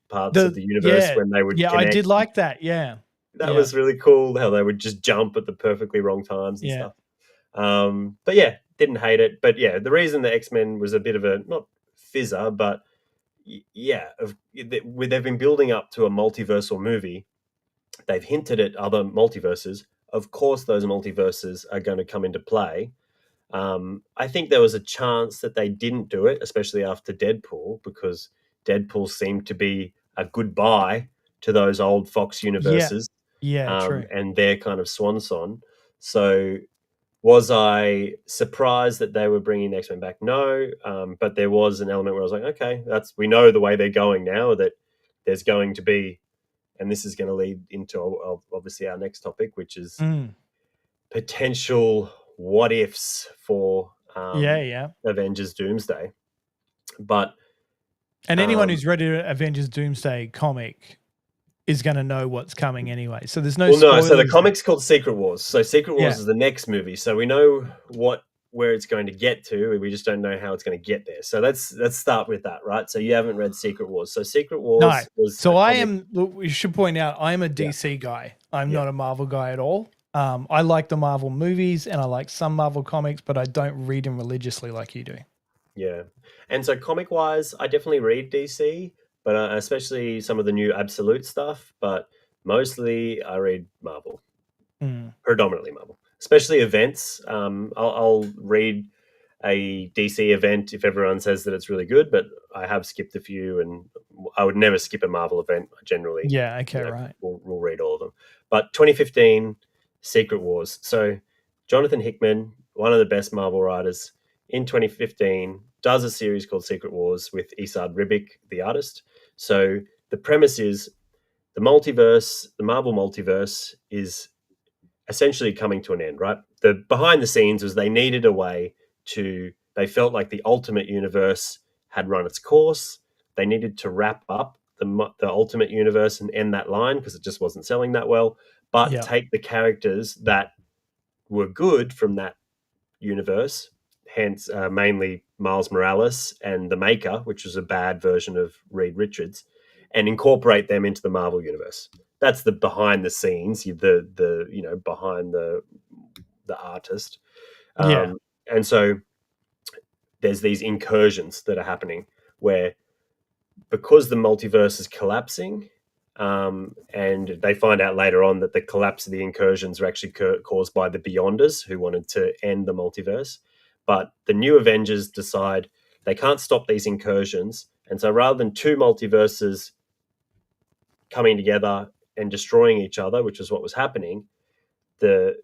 parts of the universe when they would connect. I did like that. Yeah, that was really cool. How they would just jump at the perfectly wrong times and stuff. But didn't hate it. But the reason the X-Men was a bit of a, not fizzer, but yeah, they've been building up to a multiversal movie. They've hinted at other multiverses. Of course, those multiverses are going to come into play. I think there was a chance that they didn't do it, especially after Deadpool, because Deadpool seemed to be a goodbye to those old Fox Yeah. universes, Yeah, true. and their kind of swan song. So, was I surprised that they were bringing the X-Men back? No, but there was an element where I was like, okay, we know the way they're going now. That there's going to be, and this is going to lead into obviously our next topic, which is potential what ifs for Yeah. Avengers Doomsday. But And anyone who's read an Avengers Doomsday comic is going to know what's coming anyway. So there's no spoilers. So the comic's called Secret Wars. So Secret Wars Yeah. is the next movie. So we know where it's going to get to. We just don't know how it's going to get there. So let's start with that, right? So you haven't read Secret Wars. So Secret Wars was So I am. We should point out I am a DC guy. I'm not a Marvel guy at all. I like the Marvel movies and I like some Marvel comics, but I don't read them religiously like you do. Yeah, and so comic-wise, I definitely read DC, but especially some of the new Absolute stuff. But mostly, I read Marvel, predominantly Marvel, especially events. I'll read a DC event if everyone says that it's really good, but I have skipped a few, and I would never skip a Marvel event. Generally, Yeah. Okay. Right. we'll read all of them. But 2015, Secret Wars. So Jonathan Hickman, one of the best Marvel writers, in 2015 does a series called Secret Wars with Esad Ribic, the artist. So the premise is the multiverse, the Marvel multiverse, is essentially coming to an end, right? The behind the scenes was they needed a way they felt like the Ultimate Universe had run its course. They needed to wrap up the Ultimate Universe and end that line because it just wasn't selling that well, but take the characters that were good from that universe, hence mainly Miles Morales and the Maker, which was a bad version of Reed Richards, and incorporate them into the Marvel universe. That's the behind the scenes, the behind the artist. And so there's these incursions that are happening where, because the multiverse is collapsing, and they find out later on that the collapse of the incursions are actually caused by the Beyonders who wanted to end the multiverse. But the new Avengers decide they can't stop these incursions. And so rather than two multiverses coming together and destroying each other, which is what was happening, the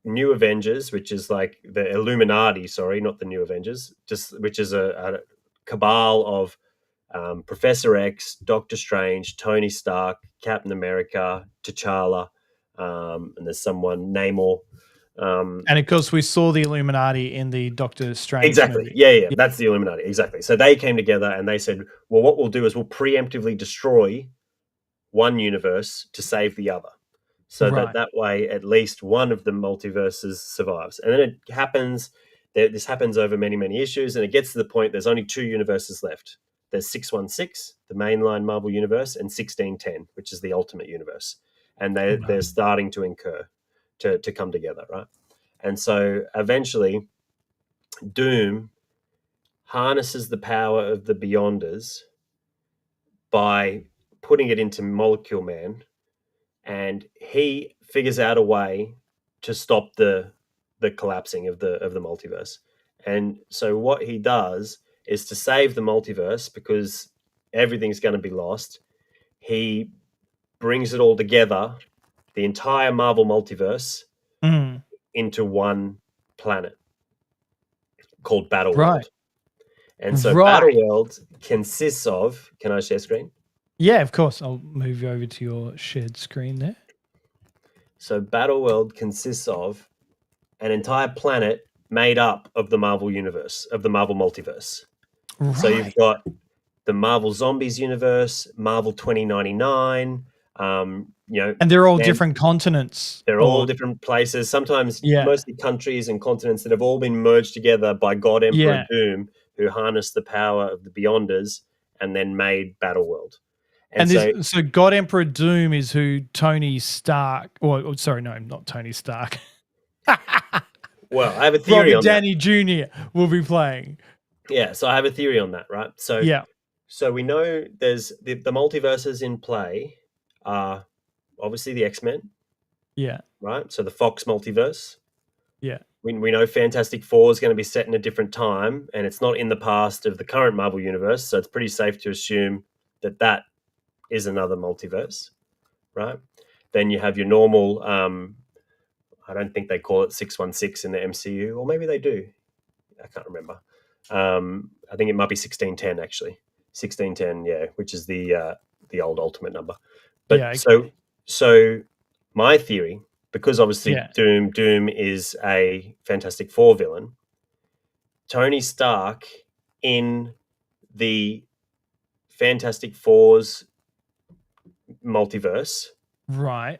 new Avengers, which is like the Illuminati, sorry, not the new Avengers, which is a cabal of Professor X, Doctor Strange, Tony Stark, Captain America, T'Challa, and there's someone, Namor. And of course, we saw the Illuminati in the Doctor Strange movie. Yeah, that's the Illuminati, exactly. So they came together and they said, well, what we'll do is we'll preemptively destroy one universe to save the other. So that way, at least one of the multiverses survives. And then it happens, this happens over many, many issues, and it gets to the point there's only two universes left. There's 616, the mainline Marvel universe, and 1610, which is the Ultimate Universe. And they're starting to to come together, right? And so eventually, Doom harnesses the power of the Beyonders by putting it into Molecule Man, and he figures out a way to stop the collapsing of the multiverse. And so what he does is, to save the multiverse, because everything's going to be lost, he brings it all together, the entire Marvel multiverse, into one planet called Battleworld. And so Battleworld consists of, can I share screen? Yeah, of course. I'll move you over to your shared screen there. So Battleworld consists of an entire planet made up of the Marvel universe, of the Marvel multiverse. So you've got the Marvel Zombies universe, Marvel 2099, and they're all different continents. They're all different places, sometimes mostly countries and continents that have all been merged together by God Emperor Doom, who harnessed the power of the Beyonders and then made Battleworld. And so God Emperor Doom is who Tony Stark, or sorry, no, not Tony Stark. Well, I have a theory Robert on Downey Jr. will be playing. Yeah, so I have a theory on that, right? So So we know there's the multiverses in play are obviously the X-Men, Yeah. right? So the Fox multiverse. Yeah. We know Fantastic Four is going to be set in a different time, and it's not in the past of the current Marvel universe, so it's pretty safe to assume that that is another multiverse, right? Then you have your normal. I don't think they call it 616 in the MCU, or maybe they do. I can't remember. I think it might be 1610 actually. 1610, yeah, which is the old Ultimate number. But Yeah. Okay. so my theory, because obviously Yeah. Doom is a Fantastic Four villain, Tony Stark in the Fantastic Four's multiverse Right.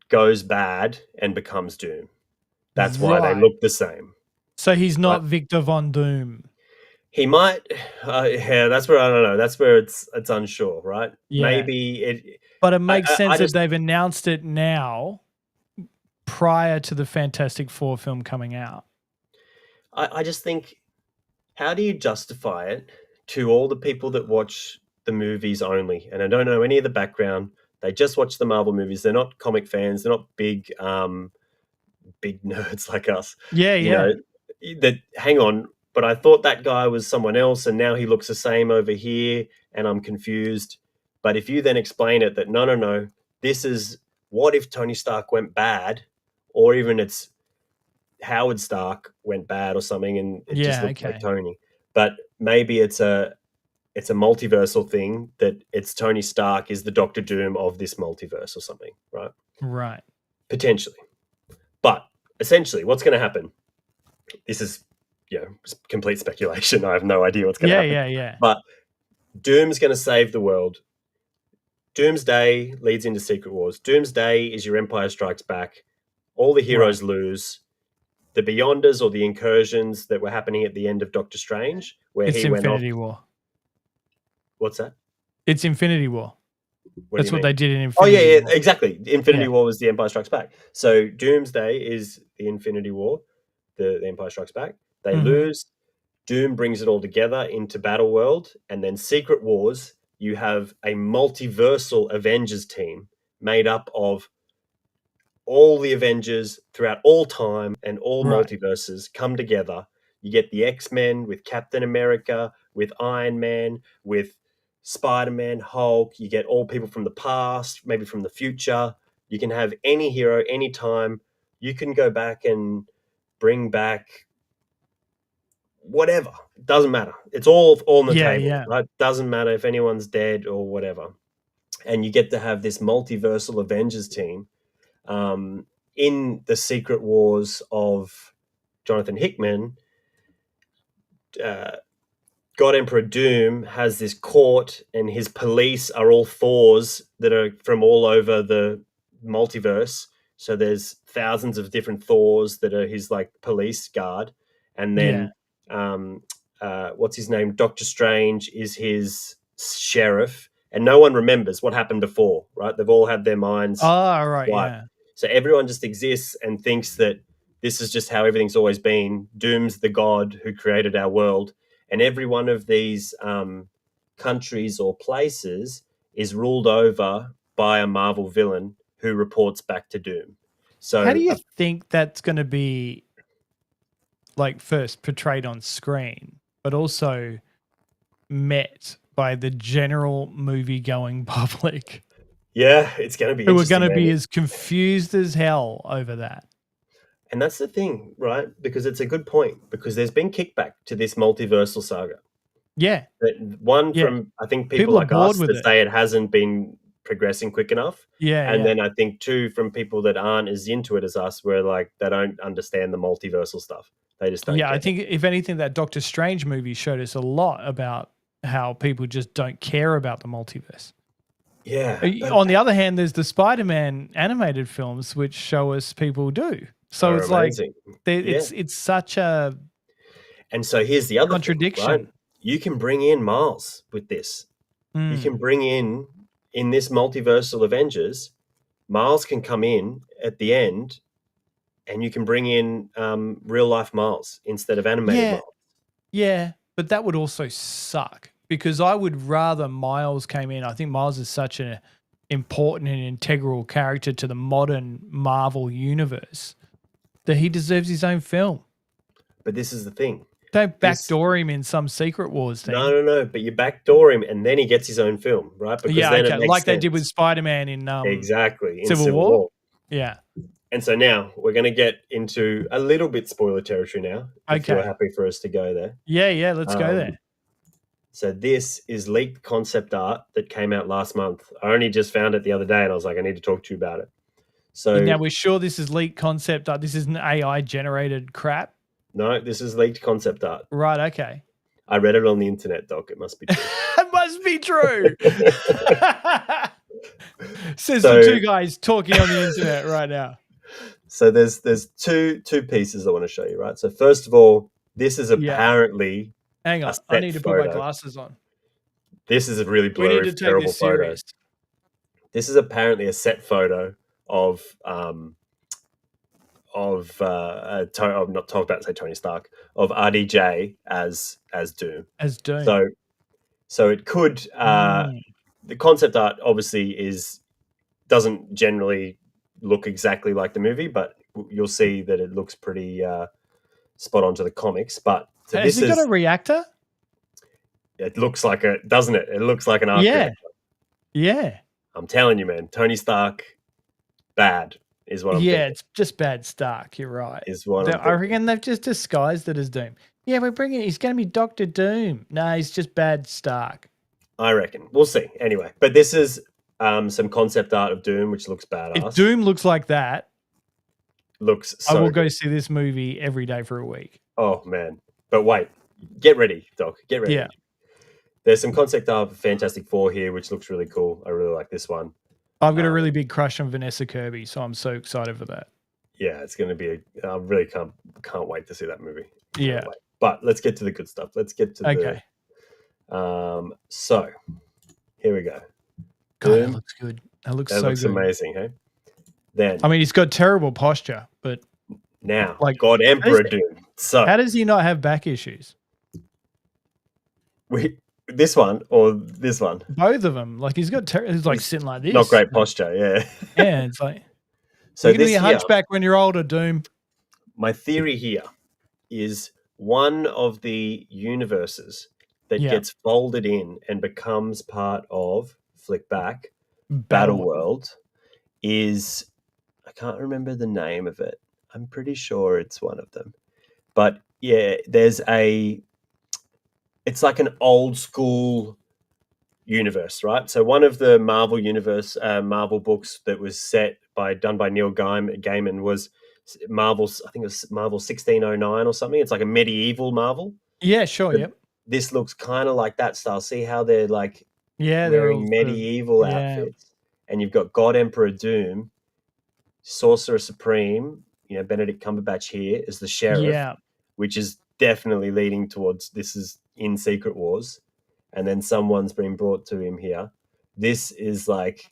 goes bad and becomes Doom. That's why they Right. look the same. So he's Right? not Victor Von Doom. He might, yeah. That's where I don't know. That's where it's unsure, right? Yeah. Maybe it. But it makes I sense that just they've announced it now prior to the Fantastic Four film coming out. I just think, how do you justify it to all the people that watch the movies only and I don't know any of the background? They just watch the Marvel movies. They're not comic fans. They're not big nerds like us. Yeah. You know Yeah. that. Hang on, but I thought that guy was someone else, and now he looks the same over here, and I'm confused. But if you then explain it that no, this is what if Tony Stark went bad, or even it's Howard Stark went bad or something, and it just Yeah. looks like Okay. Tony. But maybe it's a multiversal thing that it's Tony Stark is the Doctor Doom of this multiverse or something, right? Right. Potentially. But essentially, what's going to happen? This is, complete speculation. I have no idea what's going to Yeah. happen. Yeah. Yeah. But Doom's going to save the world. Doomsday leads into Secret Wars. Doomsday is your Empire Strikes Back. All the Right. heroes lose. The Beyonders or the incursions that were happening at the end of Doctor Strange, where It's he went off. Infinity War. What's that? It's Infinity War. What do That's you what mean? they did in Oh yeah, Infinity yeah, War. exactly. Infinity Yeah. War was the Empire Strikes Back. So Doomsday is the Infinity War, the Empire Strikes Back. They Mhm. lose. Doom brings it all together into Battle World, and then Secret Wars. You have a multiversal Avengers team made up of all the Avengers throughout all time and all Right. multiverses come together. You get the X-Men with Captain America, with Iron Man, with Spider-Man, Hulk. You get all people from the past, maybe from the future. You can have any hero anytime. You can go back and bring back whatever. It doesn't matter. It's all on the Yeah. table, Yeah. right? Doesn't matter if anyone's dead or whatever. And you get to have this multiversal Avengers team um, in the Secret Wars of Jonathan Hickman. uh, God Emperor Doom has this court, and his police are all Thors that are from all over the multiverse. So there's thousands of different Thors that are his like police guard, and Yeah. then what's his name? Doctor Strange is his sheriff, and no one remembers what happened before. Right? They've all had their minds Oh, right. wiped, Yeah. so everyone just exists and thinks that this is just how everything's always been. Doom's the god who created our world, and every one of these countries or places is ruled over by a Marvel villain who reports back to Doom. How So, do you think that's going to be like first portrayed on screen, but also met by the general movie going public yeah, it's going to be who are going interesting, to be man. as confused as hell over that? And that's the thing, right? Because it's a good point, because there's been kickback to this multiversal saga. Yeah. One Yeah. from, I think, people People are like bored us with that it. say it hasn't been progressing quick enough. Yeah. And Yeah. then I think two from people that aren't as into it as us, where like they don't understand the multiversal stuff. They just don't Yeah. I get it. think if anything, that Doctor Strange movie showed us a lot about how people just don't care about the multiverse. Yeah. But On the other hand, there's the Spider-Man animated films which show us people do. So are it's like amazing. Yeah. it's such a And so here's the other thing, right? contradiction. You can bring in Miles with this. You can Mm. bring in this multiversal Avengers, Miles can come in at the end, and you can bring in real life Miles instead of animated Yeah, Miles. yeah, but that would also suck because I would rather Miles came in. I think Miles is such an important and integral character to the modern Marvel universe that he deserves his own film. But this is the thing. Don't This- backdoor him in some Secret Wars thing. No. But you backdoor him, and then he gets his own film, right? Because yeah, then okay. it makes Like sense. they did with Spider-Man in exactly in Civil War. Yeah. And so now we're going to get into a little bit spoiler territory now. If you're happy for us to go there. Yeah. Let's go there. So this is leaked concept art that came out last month. I only just found it the other day, and I was like, I need to talk to you about it. So now we're sure this is leaked concept art. This isn't AI generated crap. No, this is leaked concept art. Right. Okay. I read it on the internet, Doc. It must be true. It must be true. Says the two guys talking on the internet right now. So there's two pieces I want to show you, right? So first of all, this is apparently hang on. I need to put my glasses on. This is a really blurry, we need to take terrible this serious. photo. This is apparently a set photo of not talk about say Tony Stark, of RDJ as Doom. As Doom. So it could the concept art obviously doesn't generally look exactly like the movie, but you'll see that it looks pretty spot on to the comics. But so has he got a reactor? It looks like doesn't it? It looks like an arc reactor. Yeah. I'm telling you, man, Tony Stark, bad is what I'm thinking. It's just bad Stark. You're right. Is what I reckon they've just disguised it as Doom. Yeah, he's going to be Dr. Doom. No, he's just bad Stark. I reckon. We'll see. Anyway, but this is some concept art of Doom, which looks badass. If Doom looks like that, I will go see this movie every day for a week. Oh, man. But wait, get ready, Doc. Get ready. Yeah. There's some concept art of Fantastic Four here, which looks really cool. I really like this one. I've got a really big crush on Vanessa Kirby, so I'm so excited for that. Yeah, it's going to be I really can't wait to see that movie. Yeah. But let's get to the good stuff. Let's get to so here we go. God, that looks good. That looks looks good. Amazing, hey? Then I mean, he's got terrible posture, but now God Emperor Doom. So how does he not have back issues? This one or this one? Both of them. Like he's like sitting like this. Not great posture, yeah. Yeah, it's like so you're gonna be a hunchback when you're older, Doom. My theory here is one of the universes that gets folded in and becomes part of flick back Battle World is I can't remember the name of it. I'm pretty sure it's one of them. But yeah, it's like an old school universe, right? So one of the Marvel universe, Marvel books that was done by Neil Gaiman was Marvel's, I think it was Marvel 1609 or something. It's like a medieval Marvel. Yeah, sure. Yep. This looks kind of like that style. See how they're like wearing medieval outfits, and you've got God Emperor Doom, Sorcerer Supreme. You know, Benedict Cumberbatch here is the sheriff, which is definitely leading towards this is in Secret Wars, and then someone's been brought to him here. This is like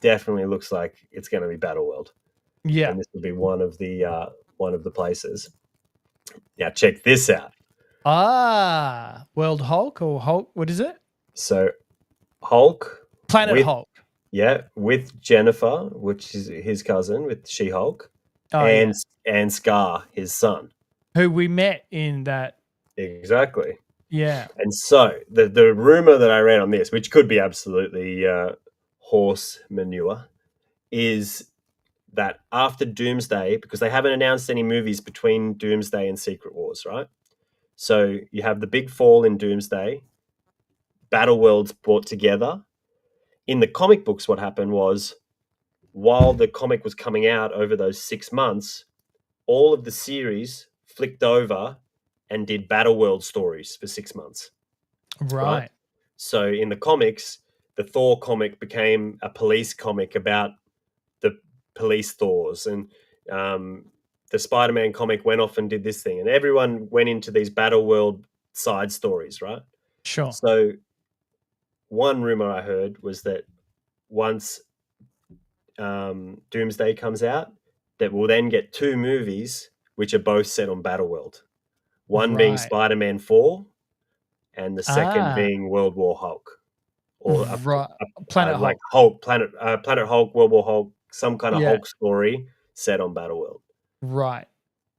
definitely looks like it's going to be Battleworld. Yeah, and this will be one of the places. Now check this out. World Hulk or Hulk? What is it? So Hulk, Planet Hulk. Yeah, with Jennifer, which is his cousin, with She-Hulk, and Scar, his son, who we met in that. Exactly. Yeah. And so the rumor that I read on this, which could be absolutely horse manure, is that after Doomsday, because they haven't announced any movies between Doomsday and Secret Wars, right? So you have the big fall in Doomsday, Battleworlds brought together. In the comic books, what happened was, while the comic was coming out over those 6 months, all of the series flicked over and did Battleworld stories for 6 months. Right. So in the comics, the Thor comic became a police comic about the police Thors, and the Spider-Man comic went off and did this thing, and everyone went into these Battleworld side stories, right? Sure. So one rumor I heard was that once Doomsday comes out, that we'll then get 2 movies which are both set on Battleworld. One being Spider-Man 4 and the second Ah, being World War Hulk, or right. Planet like Hulk. Hulk, Planet Hulk, World War Hulk, some kind of Yeah, Hulk story set on Battleworld. right.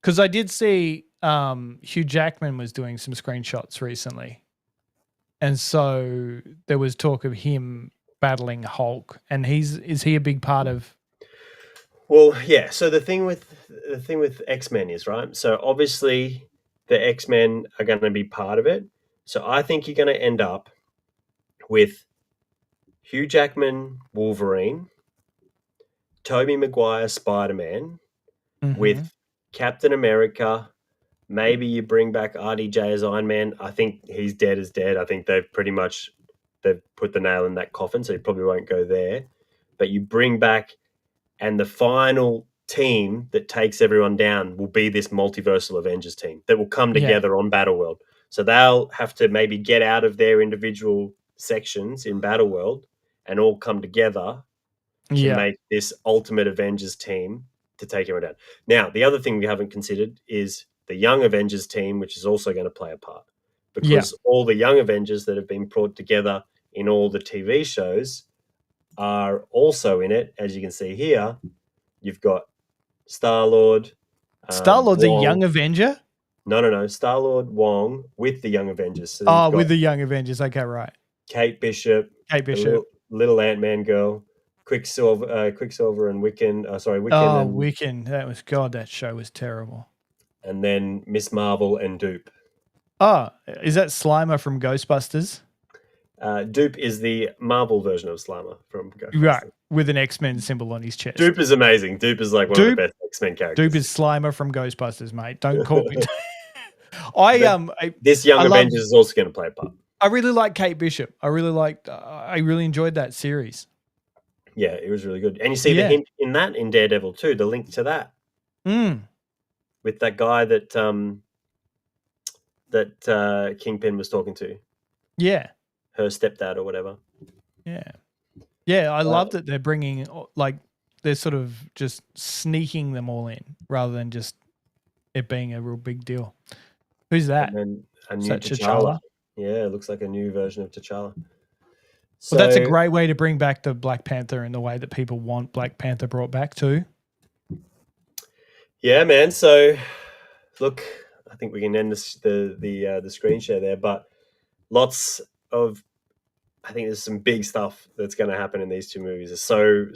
Because I did see Hugh Jackman was doing some screenshots recently, and so there was talk of him battling Hulk, and is he a big part of? Well, yeah. So the thing with X Men is right. So obviously the X Men are going to be part of it. So I think you're going to end up with Hugh Jackman Wolverine, Tobey Maguire Spider Man, Mm-hmm. with Captain America. Maybe you bring back RDJ as Iron Man. I think he's dead as dead. I think they've put the nail in that coffin, so you probably won't go there. But you bring back, and the final team that takes everyone down will be this multiversal Avengers team that will come Yeah, together on Battleworld. So they'll have to maybe get out of their individual sections in Battleworld and all come together to yeah, make this ultimate Avengers team to take everyone down. Now, the other thing we haven't considered is the Young Avengers team, which is also going to play a part yeah. because all the Young Avengers that have been brought together in all the TV shows are also in it. As you can see here, you've got Star Lord, Star Lord's a young Wong. Avenger. No. Star Lord, Wong with the Young Avengers. So you've Oh, got with the young Avengers. Okay, right. Kate Bishop, Kate the Bishop. little Ant Man girl, Quicksilver and Wiccan. Sorry, Wiccan Oh, Wiccan. That was God. That show was terrible. and then Miss Marvel and Dupe. Oh, is that Slimer from Ghostbusters? Dupe is the Marvel version of Slimer from Right, Ghostbusters. with an X-Men symbol on his chest. Dupe is amazing. Dupe is like one of the Dupe, best X-Men Dupe characters. is Slimer from Ghostbusters, mate. Don't call me. I But um, I, this I Young love. Avengers is also going to play a part. I really like Kate Bishop. I really liked. I really enjoyed that series. Yeah, it was really good. And you see the Yeah. hint in that in Daredevil too, the link to that Mm. with that guy that Kingpin was talking to, Yeah. her stepdad or whatever. Yeah. Yeah. I Uh, love that they're bringing like they're sort of just sneaking them all in rather than just it being a real big deal. Who's and that? then a Is new that T'Challa? T'Challa. Yeah, it looks like a new version of T'Challa. Well, that's a So great way to bring back the Black Panther in the way that people want Black Panther brought back too. yeah, man. So look, I think we can end the screen share there, but lots of I think there's some big stuff that's going to happen in these two movies. There's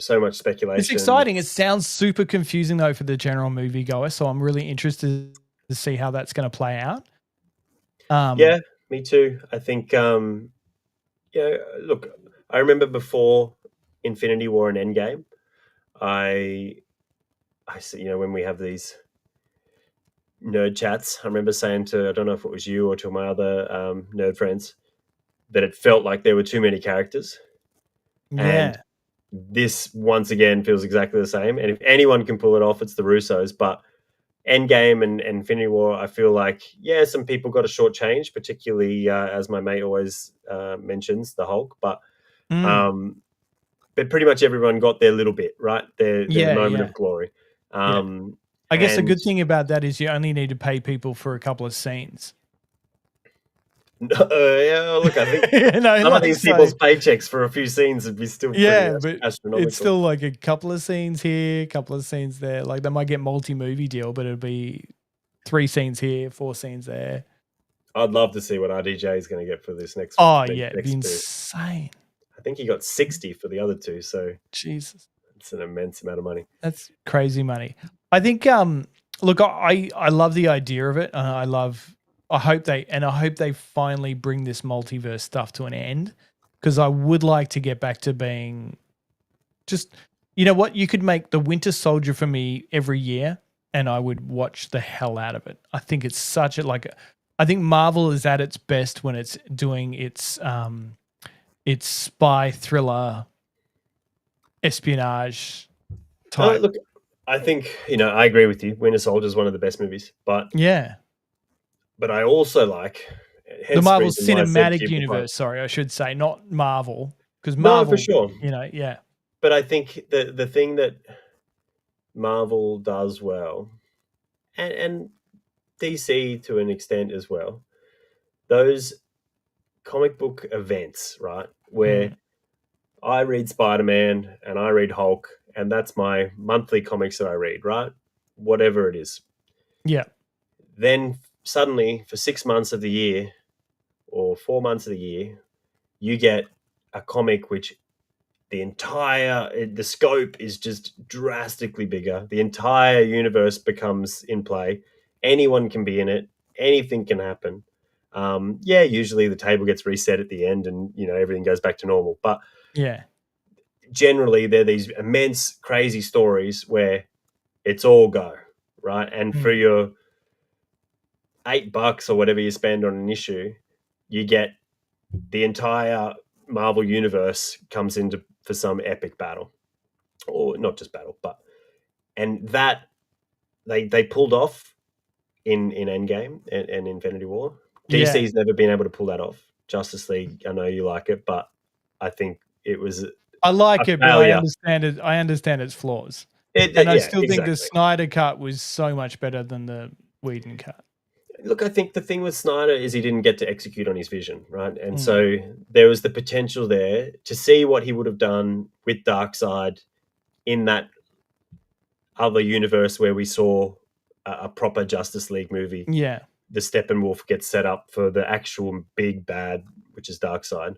so much It's speculation. exciting. It sounds super confusing though for the general moviegoer, so I'm really interested to see how that's going to play out. Yeah, me too. I think yeah. Look, I remember before Infinity War and Endgame, I I see, when we have these nerd chats, I remember saying to, I don't know if it was you or to my other nerd friends, that it felt like there were too many characters. And Yeah, this once again feels exactly the same. And if anyone can pull it off, it's the Russos. But Endgame and Infinity War, I feel like, yeah, some people got a short change, particularly as my mate always mentions, the Hulk. mm. Um, but pretty much everyone got their little bit, right? Their Yeah, moment yeah, of glory. yeah. I guess the And good thing about that is you only need to pay people for a couple of scenes. yeah, look, I think some of Like these so. people's paychecks for a few scenes would be still pretty Yeah, but it's astronomical. still like a couple of scenes here, a couple of scenes there. Like they might get multi-movie deal, but it'll be 3 scenes here, 4 scenes there. I'd love to see what RDJ is going to get for this Oh next yeah, it'd be next two. insane. I think he got 60 for the other two, so Jesus. it's an immense amount of money. That's crazy money. I think look, I love the idea of it. I hope they finally bring this multiverse stuff to an end because I would like to get back to being just you know what, you could make the Winter Soldier for me every year and I would watch the hell out of it. I think it's such a I think Marvel is at its best when it's doing its spy thriller espionage type. Look, I think I agree with you. Winter Soldier is one of the best movies, Yeah. but I also like. The Hence the Marvel reason why I said Cinematic keep it quiet. Universe, sorry, I should say, not Marvel, because No, for Marvel, sure. yeah. But I think the thing that Marvel does well, and DC to an extent as well, those comic book events, right? Where Mm. I read Spider-Man and I read Hulk, and that's my monthly comics that I read, right? Whatever it is. Yeah. Then suddenly, for 6 months of the year or 4 months of the year, you get a comic which the scope is just drastically bigger. The entire universe becomes in play. Anyone can be in it. Anything can happen. Yeah, usually the table gets reset at the end, and everything goes back to normal. But Yeah. generally, they're these immense, crazy stories where it's all go right. And for Mm. your $8 or whatever you spend on an issue, you get the entire Marvel universe comes into for some epic battle, or not just battle, and that they pulled off in Endgame and Infinity War. Yeah. DC's never been able to pull that off. Justice League, I know you like it, but I think it was I a like it, but I failure. understand it. I understand its flaws, It and I yeah, still think the exactly. Snyder cut was so much better than the Whedon cut. Look, I think the thing with Snyder is he didn't get to execute on his vision, right? And Mm. so there was the potential there to see what he would have done with Darkseid in that other universe where we saw a proper Justice League movie. Yeah. The Steppenwolf gets set up for the actual big bad, which is Darkseid.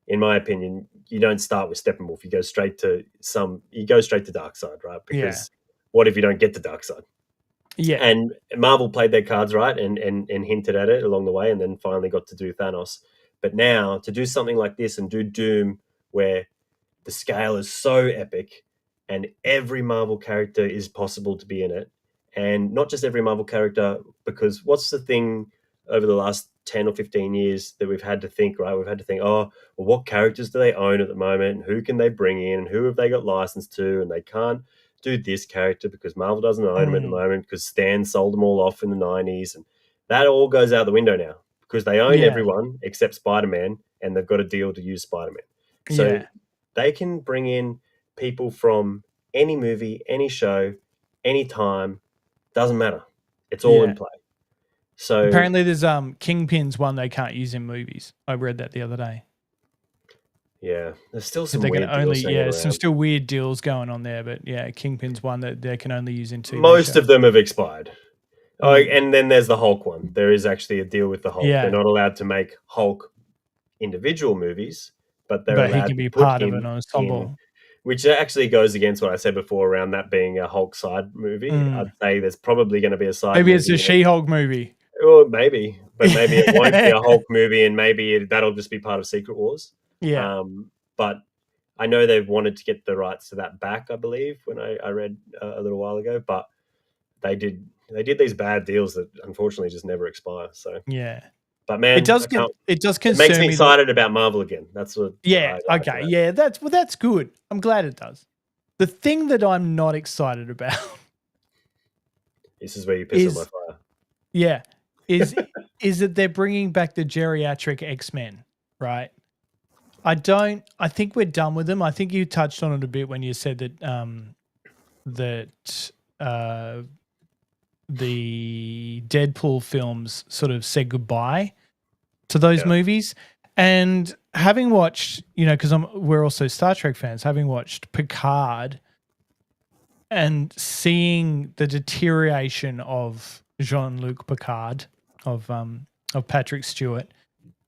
In my opinion, you don't start with Steppenwolf. You go straight to Darkseid, right? Yeah. Because what if you don't get to Darkseid? Yeah. And Marvel played their cards right and hinted at it along the way, and then finally got to do Thanos. But now to do something like this and do Doom, where the scale is so epic and every Marvel character is possible to be in it, and not just every Marvel character, because what's the thing over the last 10 or 15 years that we've had to think, right? We've had to think, oh, well, what characters do they own at the moment, and who can they bring in, and who have they got licensed to, and they can't do this character because Marvel doesn't own them at the Mm. moment because Stan sold them all off in the 90s, and that all goes out the window now because they own Yeah. everyone except Spider-Man, and they've got a deal to use Spider-Man. So Yeah. they can bring in people from any movie, any show, any time, doesn't matter. It's all in Yeah. play. So Apparently, there's Kingpin's one they can't use in movies. I read that the other day. yeah, there's still That some they can weird only, deals hanging some around. still weird deals going on there, but yeah, Kingpin's one that they can only use in TV Most of shows. them have expired. Oh, Mm. and then there's the Hulk one. There is actually a deal with the Hulk. They're Yeah, not allowed to make Hulk individual movies, but they're but he allowed can to be put part of an him in, ensemble. which actually goes against what I said before around that being a Hulk side movie. I'd Mm. say there's probably going to be a side Maybe it's movie a in it. She-Hulk movie. Well, maybe, but maybe it won't be a Hulk movie, and maybe that'll just be part of Secret Wars. Yeah, But I know they've wanted to get the rights to that back. I believe when I read a little while ago, but they did these bad deals that unfortunately just never expire. So, yeah. but It man, does it does it makes concern me me that. excited about Marvel again. That's what Yeah, I like okay, about it. yeah. That's good. I'm glad it does. The thing that I'm not excited about This is where you piss on my is fire. yeah is that they're bringing back the geriatric X-Men, right? I think we're done with them. I think you touched on it a bit when you said that that uh, the Deadpool films sort of said goodbye to those Yeah. movies. And having watched, because we're also Star Trek fans, having watched Picard and seeing the deterioration of Jean-Luc Picard, of Patrick Stewart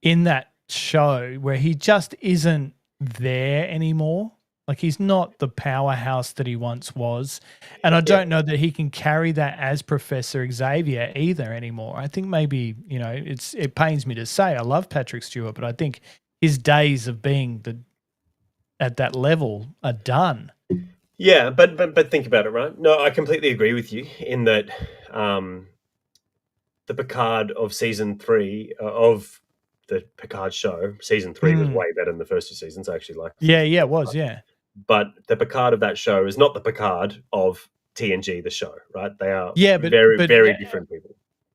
in that show, where he just isn't there anymore. Like, he's not the powerhouse that he once was. And I don't know that he can carry that as Professor Xavier either anymore. I think maybe, it pains me to say I love Patrick Stewart, but I think his days of being at that level are done. Yeah, but think about it, right? No, I completely agree with you in that the Picard of season 3 of the Picard show, season 3 was way better than the first 2 seasons. I actually liked Yeah, season yeah, 3 it was, yeah. But the Picard of that show is not the Picard of TNG, the show, right? They are Yeah, very, but very different people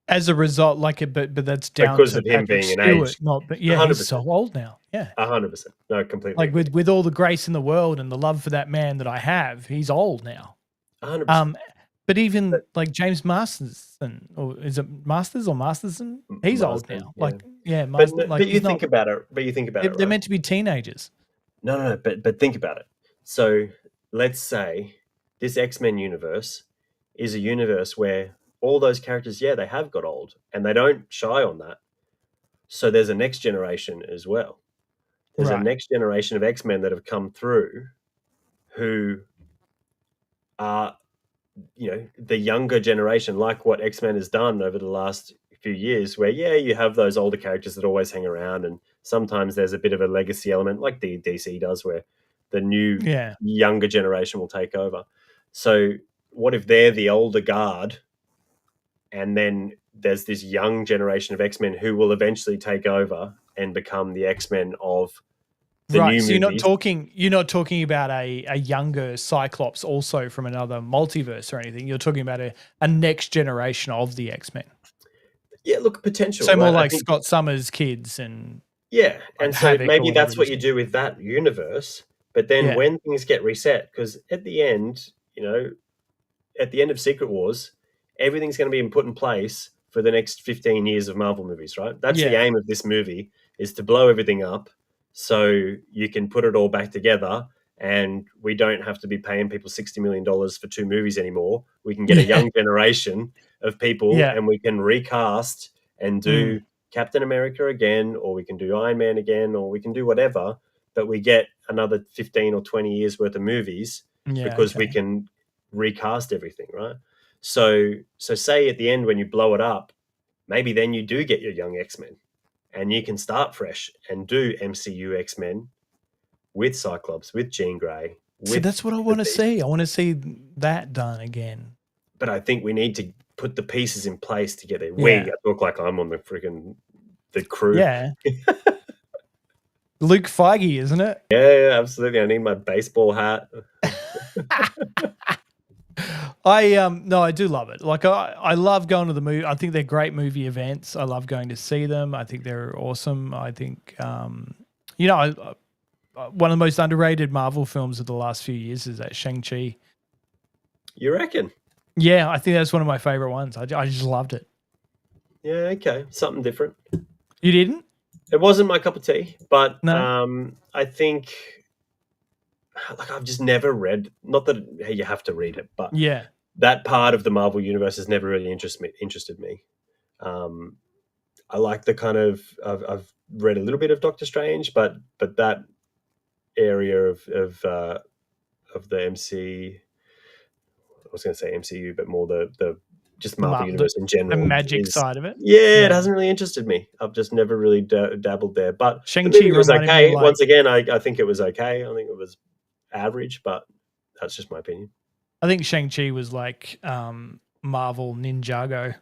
as a result, but that's down because to of him Patrick being an Stewart, age. not. But yeah, he's so 100%. old now. Yeah, 100%. No, completely like agree. with all the grace in the world and the love for that man that I have, he's old now. 100%. But even like James Masterson, or is it Masters or Masterson? He's old Marsden, now. yeah. Like, yeah, But Master, like but you he's not. think about it. But you think about it, They're right? meant to be teenagers. No. But think about it. So let's say this X-Men universe is a universe where all those characters, yeah, they have got old, and they don't shy on that. So there's a next generation as well. There's a Right. next generation of X-Men that have come through who are, the younger generation, like what X-Men has done over the last few years, where, yeah, you have those older characters that always hang around, and sometimes there's a bit of a legacy element, like the DC does, where the new Yeah. younger generation will take over. So what if they're the older guard, and then there's this young generation of X-Men who will eventually take over and become the X-Men of the Right. new So movies? you're not talking about a younger Cyclops also from another multiverse or anything. You're talking about a next generation of the X-Men. Yeah, look, potential, So more right? I like think, Scott Summers' kids and yeah, like and so Havoc or maybe whatever that's it what is. you do with that universe. But then Yeah. when things get reset, because at the end, at the end of Secret Wars, everything's going to be put in place for the next 15 years of Marvel movies, right? That's the Yeah. aim of this movie, is to blow everything up so you can put it all back together, and we don't have to be paying people $60 million for 2 movies anymore. We can get a Yeah. young generation of people, Yeah. and we can recast and do Mm. Captain America again, or we can do Iron Man again, or we can do whatever, but we get another 15 or 20 years worth of movies Yeah. because we Okay. can recast everything, right? So say at the end when you blow it up, maybe then you do get your young X-Men, and you can start fresh and do MCU X-Men with Cyclops, with Jean Grey, See, with that's what I the want to see. I Beast. want to see that done again. But I think we need to put the pieces in place to get there. Yeah. I look like I'm on the crew. Yeah. Luke Feige, isn't it? Yeah, absolutely. I need my baseball hat. No, I do love it. Like I love going to the movie. I think they're great movie events. I love going to see them. I think they're awesome. I think one of the most underrated Marvel films of the last few years is that Shang-Chi. You reckon? Yeah, I think that's one of my favorite ones. I just loved it. Yeah, okay. Something different. You didn't? It wasn't my cup of tea, but No. I think, like, I've just never read. Not that you have to read it, but Yeah. that part of the Marvel universe has never really interested me. I like the kind of I've read a little bit of Doctor Strange, but that area of the MC, I was going to say MCU, but more the just The Marvel universe in the general magic is, side of it. yeah, it Yeah. hasn't really interested me. I've just never really dabbled there. But the Shang-Chi movie was reminded me of okay. like, Once again, I think it was okay. I think it was average, but that's just my opinion. I think Shang-Chi was like Marvel Ninjago.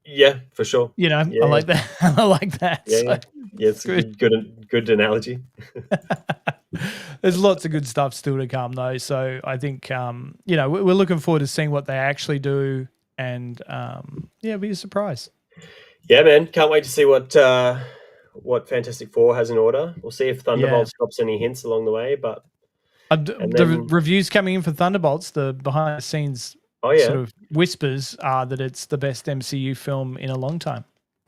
Yeah, for sure. You know, Yeah, I like that. I like that. yeah, So yeah. Yeah, it's a good. good analogy. There's lots of good stuff still to come, though. So I think, we're looking forward to seeing what they actually do, and yeah, it'll be a surprise. Yeah, man, can't wait to see what Fantastic Four has in order. We'll see if Yeah, Thunderbolts drops any hints along the way. But and the then, reviews coming in for Thunderbolts, the behind the scenes oh sort yeah, of whispers are that it's the best MCU film in a long time.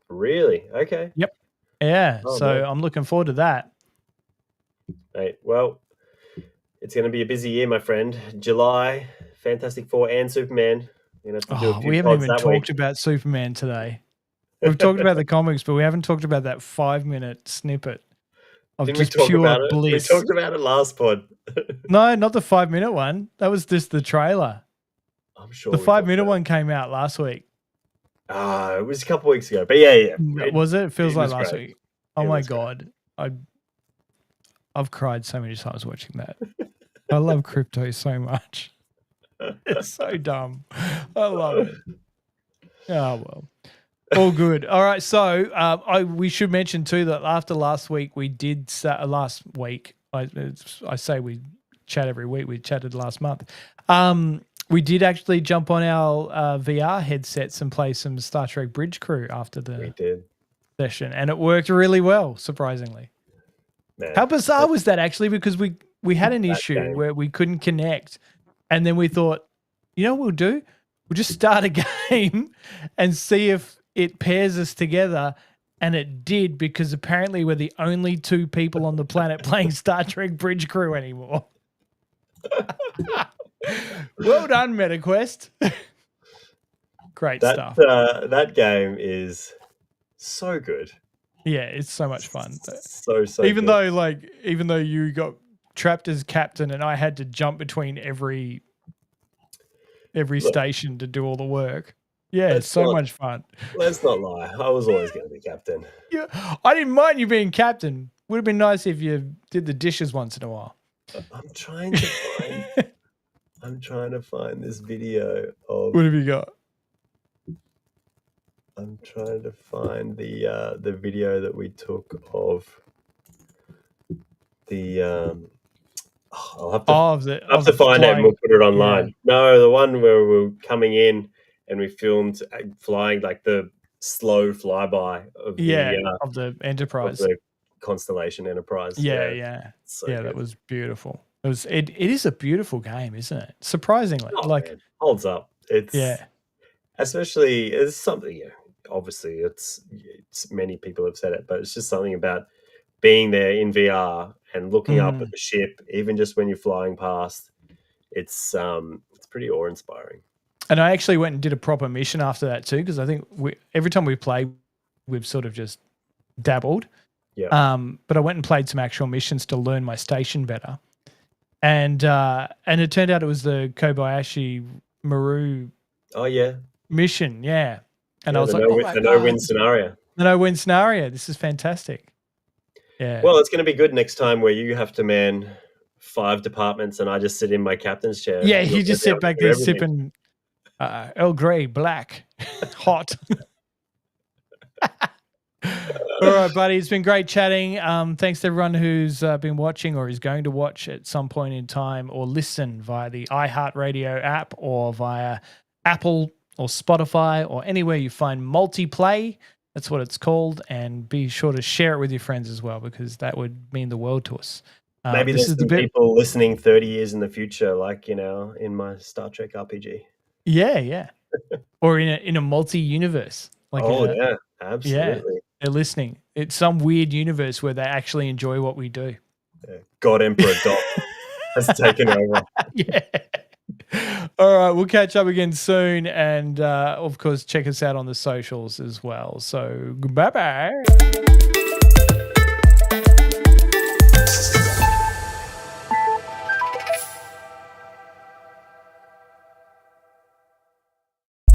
really? Okay. Yep. Yeah. Oh So man, I'm looking forward to that. right. Well, it's going to be a busy year, my friend. July, Fantastic Four and Superman. We're going to have to do a Oh, few we haven't pods even that week. talked about Superman today. We've talked about the comics, but we haven't talked about that 5-minute snippet of Didn't we just talk pure about it? We bliss. talked about it last pod. No, not the 5-minute one. That was just the trailer. I'm sure The we talked 5-minute about it. one came out last week. It was a couple weeks ago, but yeah. Was it? It feels It like was last great. week. Oh It my was great. God. I've cried so many times watching that. I love crypto so much. It's so dumb. I love it. Oh, well. All good. All right. So we should mention too that after last week, we did last week. I say we chat every week. We chatted last month. We did actually jump on our VR headsets and play some Star Trek Bridge Crew after We the did. session, and it worked really well, surprisingly. Man, How bizarre was that actually? Because we had an that issue game. where we couldn't connect, and then we thought, You know what we'll do? We'll just start a game and see if it pairs us together. And it did, because apparently we're the only two people on the planet playing Star Trek Bridge Crew anymore. Well done, MetaQuest. Great stuff. That game is so good. Yeah, it's so much fun. So even good. though you got trapped as captain and I had to jump between every station to do all the work. Yeah, it's so much fun. Let's not lie. I was always going to be captain. Yeah, I didn't mind you being captain. Would have been nice if you did the dishes once in a while. I'm trying to find this video of. What have you got? I'm trying to find the video that we took of the. I'll have to find it and we'll put it online. Yeah. No, the one where we were coming in and we filmed flying, like the slow flyby of the Enterprise, of the Constellation Enterprise. Yeah. So good. That was beautiful. It is a beautiful game, isn't it? Surprisingly, man. Holds up. Especially it's something. Obviously, it's many people have said it, but it's just something about being there in VR and looking up at the ship, even just when you're flying past. It's pretty awe-inspiring. And I actually went and did a proper mission after that too, because I think every time we play, we've sort of just dabbled. Yeah. But I went and played some actual missions to learn my station better, and it turned out it was the Kobayashi Maru. Oh yeah. Mission, yeah. And I was like, the no-win scenario. The no-win scenario. This is fantastic. Yeah. Well, it's going to be good next time where you have to man 5 departments and I just sit in my captain's chair. Yeah, you just sit back there sipping Earl Grey black, hot. All right, buddy. It's been great chatting. Thanks to everyone who's been watching or is going to watch at some point in time or listen via the iHeartRadio app or via Apple or Spotify or anywhere you find Multiplay. That's what it's called. And be sure to share it with your friends as well, because that would mean the world to us. Maybe there's some people listening 30 years in the future, like, in my Star Trek RPG. Yeah. Or in a multi-universe. Like yeah, absolutely. Yeah, they're listening. It's some weird universe where they actually enjoy what we do. Yeah. God Emperor Doc has taken over. Yeah. All right, we'll catch up again soon. And, of course, check us out on the socials as well. So, bye-bye.